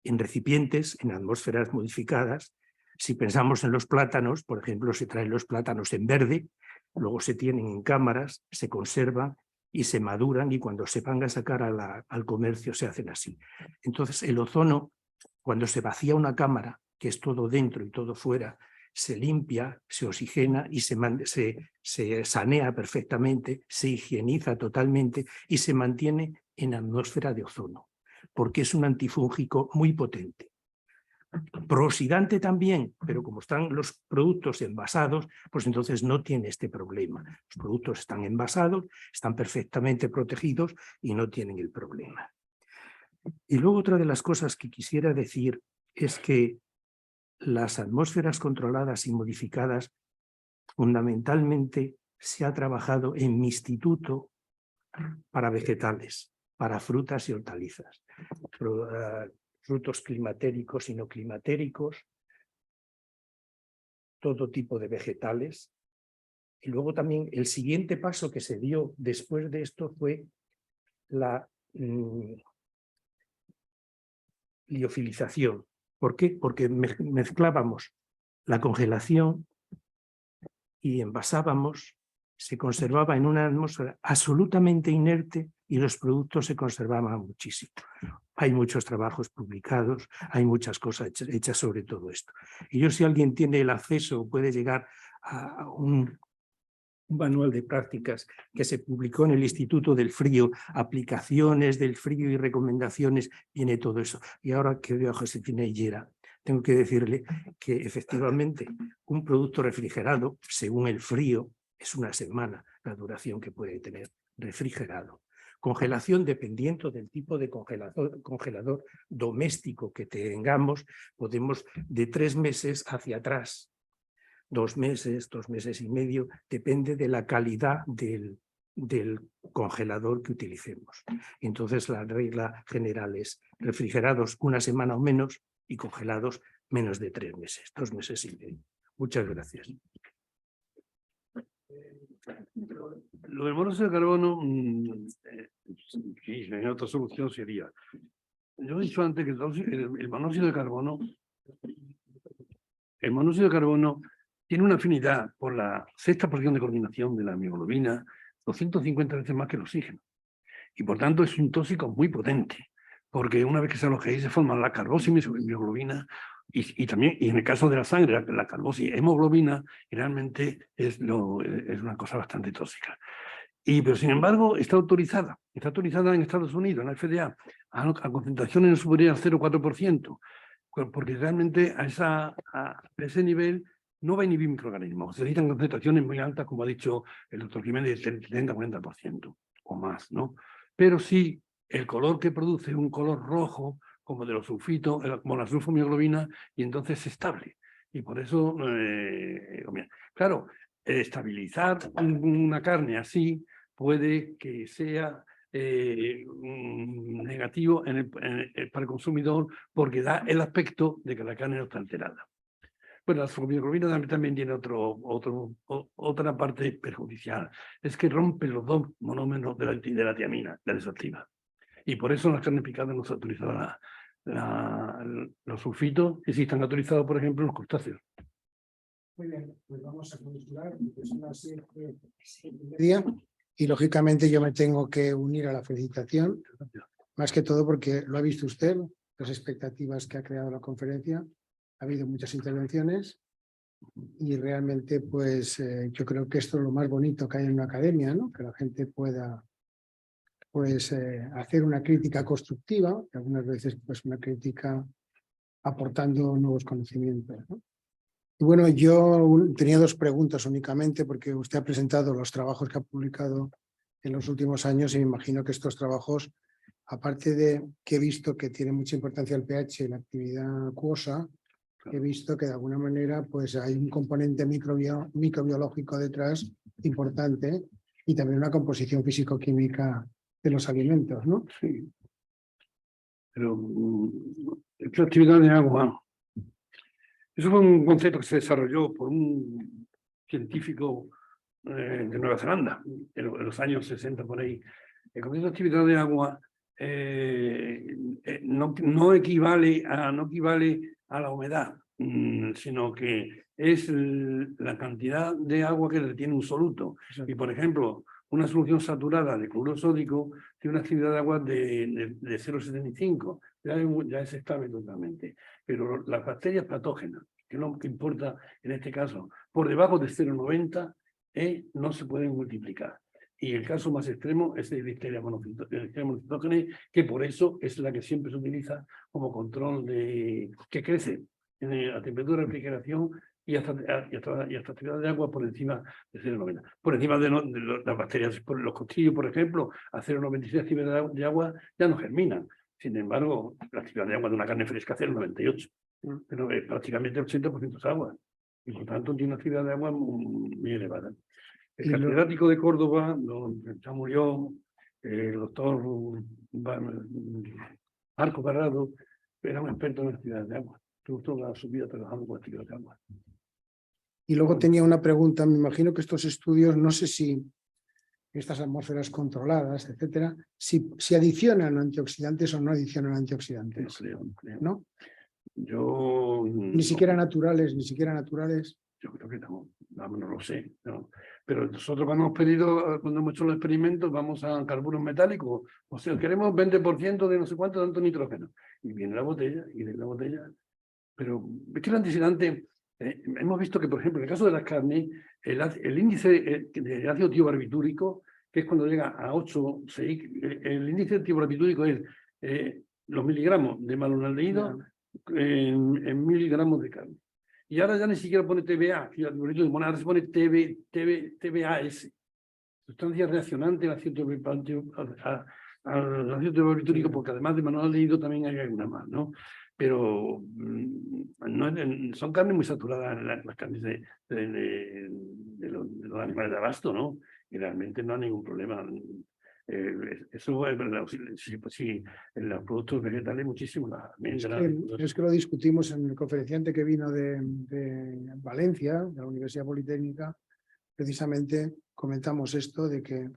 en recipientes, en atmósferas modificadas. Si pensamos en los plátanos, por ejemplo, se traen los plátanos en verde, luego se tienen en cámaras, se conservan y se maduran, y cuando se van a sacar al comercio se hacen así. Entonces, el ozono, cuando se vacía una cámara, que es todo dentro y todo fuera, se limpia, se oxigena y se sanea perfectamente, se higieniza totalmente y se mantiene en atmósfera de ozono, porque es un antifúngico muy potente. Prooxidante también, pero como están los productos envasados, pues entonces no tiene este problema. Los productos están envasados, están perfectamente protegidos y no tienen el problema. Y luego otra de las cosas que quisiera decir es que las atmósferas controladas y modificadas, fundamentalmente se ha trabajado en mi instituto para vegetales, para frutas y hortalizas, frutos climatéricos y no climatéricos, todo tipo de vegetales. Y luego también el siguiente paso que se dio después de esto fue la liofilización. ¿Por qué? Porque mezclábamos la congelación y envasábamos, se conservaba en una atmósfera absolutamente inerte y los productos se conservaban muchísimo. Hay muchos trabajos publicados, hay muchas cosas hechas sobre todo esto. Y yo, si alguien tiene el acceso, puede llegar a un manual de prácticas que se publicó en el Instituto del Frío, aplicaciones del frío y recomendaciones, viene todo eso. Y ahora que veo a Josefina Higuera, tengo que decirle que efectivamente un producto refrigerado, según el frío, es una semana la duración que puede tener refrigerado. Congelación, dependiendo del tipo de congelador doméstico que tengamos, podemos de 3 meses hacia atrás. 2 meses, 2 meses y medio, depende de la calidad del congelador que utilicemos. Entonces, la regla general es refrigerados una semana o menos y congelados menos de 3 meses, 2 meses y medio. Muchas gracias. Lo del monóxido de carbono, sí, la otra solución sería. Yo he dicho antes que el monóxido de carbono, tiene una afinidad por la sexta posición de coordinación de la mioglobina 250 veces más que el oxígeno. Y por tanto es un tóxico muy potente, porque una vez que se aloja ahí se forma la carbosis mioglobina y también, y en el caso de la sangre, la carbosis hemoglobina realmente es una cosa bastante tóxica. Pero sin embargo está autorizada en Estados Unidos, en la FDA, a concentraciones superiores al 0,4%, porque realmente a ese nivel no va a inhibir microorganismos. Se necesitan concentraciones muy altas, como ha dicho el doctor Jiménez, del 30-40% o más, ¿no? Pero sí, el color que produce un color rojo, como de los sulfitos, como la sulfomioglobina, y entonces es estable. Y por eso, claro, estabilizar una carne así puede que sea negativo para el consumidor, porque da el aspecto de que la carne no está alterada. Bueno, la sulfomioglobina también tiene otra parte perjudicial, es que rompe los 2 monómeros de la tiamina, la desactiva. Y por eso en las carnes picadas no se autoriza los sulfitos, y sí están autorizados, por ejemplo, los crustáceos. Muy bien, pues vamos a continuar. Son las 7:30. Y lógicamente yo me tengo que unir a la felicitación, más que todo porque lo ha visto usted, las expectativas que ha creado la conferencia. Ha habido muchas intervenciones y realmente pues yo creo que esto es lo más bonito que hay en una academia, ¿no? Que la gente pueda pues hacer una crítica constructiva, y algunas veces pues una crítica aportando nuevos conocimientos, ¿no? Y bueno, yo tenía 2 preguntas únicamente, porque usted ha presentado los trabajos que ha publicado en los últimos años y me imagino que estos trabajos, aparte de que he visto que tiene mucha importancia el pH y la actividad acuosa, he visto que de alguna manera pues hay un componente microbiológico detrás importante y también una composición físico-química de los alimentos, ¿no? Sí. Pero esta actividad de agua, eso fue un concepto que se desarrolló por un científico de Nueva Zelanda, en los años 60 por ahí. El concepto de actividad de agua no equivale a la humedad, sino que es la cantidad de agua que retiene un soluto. Y, por ejemplo, una solución saturada de cloruro sódico tiene una actividad de agua de 0,75. Ya es estable totalmente. Pero las bacterias patógenas, que es lo que importa en este caso, por debajo de 0,90 no se pueden multiplicar. Y el caso más extremo es el Listeria monocitógene, que por eso es la que siempre se utiliza como control que crece a temperatura de refrigeración y hasta actividad de agua por encima de 0,90. Por encima de las bacterias, los costillos, por ejemplo, a 0,96 actividad de agua ya no germinan. Sin embargo, la actividad de agua de una carne fresca es 0,98. Pero prácticamente el 80% es agua. Y por tanto tiene una actividad de agua muy elevada. El catedrático de Córdoba, ya murió, el doctor Marco Parrado, era un experto en actividades de agua. Tuvo toda su vida trabajando con actividades de agua. Y luego tenía una pregunta, me imagino que estos estudios, no sé si estas atmósferas controladas, etcétera, si adicionan antioxidantes o no adicionan antioxidantes. No creo. ¿No? Yo... Ni siquiera naturales. Yo creo que no lo sé. No. Pero nosotros cuando hemos hecho los experimentos, vamos a carburos metálicos. O sea, queremos 20% de no sé cuánto, tanto nitrógeno. Y viene la botella, y de la botella. Pero es que el antioxidante, hemos visto que, por ejemplo, en el caso de las carnes, el índice de ácido tiobarbitúrico, que es cuando llega a 8, 6, el índice tiobarbitúrico es los miligramos de malonaldehído en miligramos de carne. Y ahora ya ni siquiera pone TBA, ahora se pone TBAS, sustancia reaccionante al ácido tiobarbitúrico, porque además de malonaldehído también hay alguna más, ¿no? Pero son carnes muy saturadas, las carnes de los animales de abasto, ¿no? Y realmente no hay ningún problema. Eso es verdad. Sí, en los productos vegetales muchísimo. Es que lo discutimos en el conferenciante que vino de Valencia, de la Universidad Politécnica. Precisamente comentamos esto de que de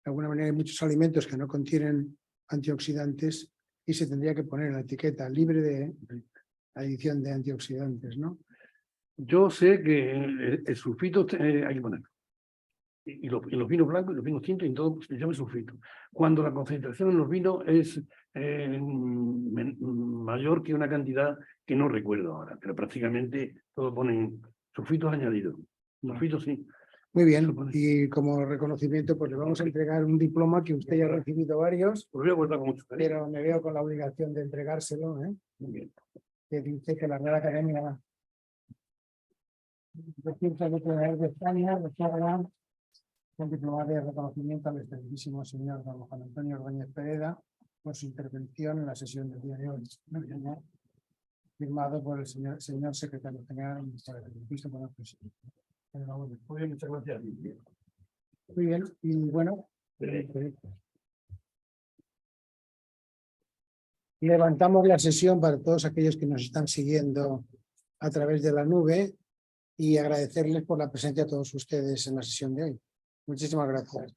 alguna manera hay muchos alimentos que no contienen antioxidantes y se tendría que poner en la etiqueta libre de adición de antioxidantes, ¿no? Yo sé que el sulfito hay que ponerlo. Y los vinos blancos y los vinos tintos y todo se llama sulfito. Cuando la concentración en los vinos es mayor que una cantidad que no recuerdo ahora, pero prácticamente todos ponen sulfitos añadidos. Sulfitos sí. Muy bien, y como reconocimiento pues le vamos a entregar un diploma que usted ya ha recibido varios, Lo voy a guardar con mucho cariño. pero me veo con la obligación de entregárselo, ¿eh? Muy bien. Que dice que la Real Academia de Ciencias Veterinarias de España otorga un diploma de reconocimiento al excelentísimo señor don Juan Antonio Ordóñez Pereda por su intervención en la sesión del día de hoy, firmado por el señor secretario general por el Ministerio de Presidencia. Muy bien, muchas gracias. Muy bien, y bueno, levantamos la sesión para todos aquellos que nos están siguiendo a través de la nube y agradecerles por la presencia a todos ustedes en la sesión de hoy. Muchísimas gracias.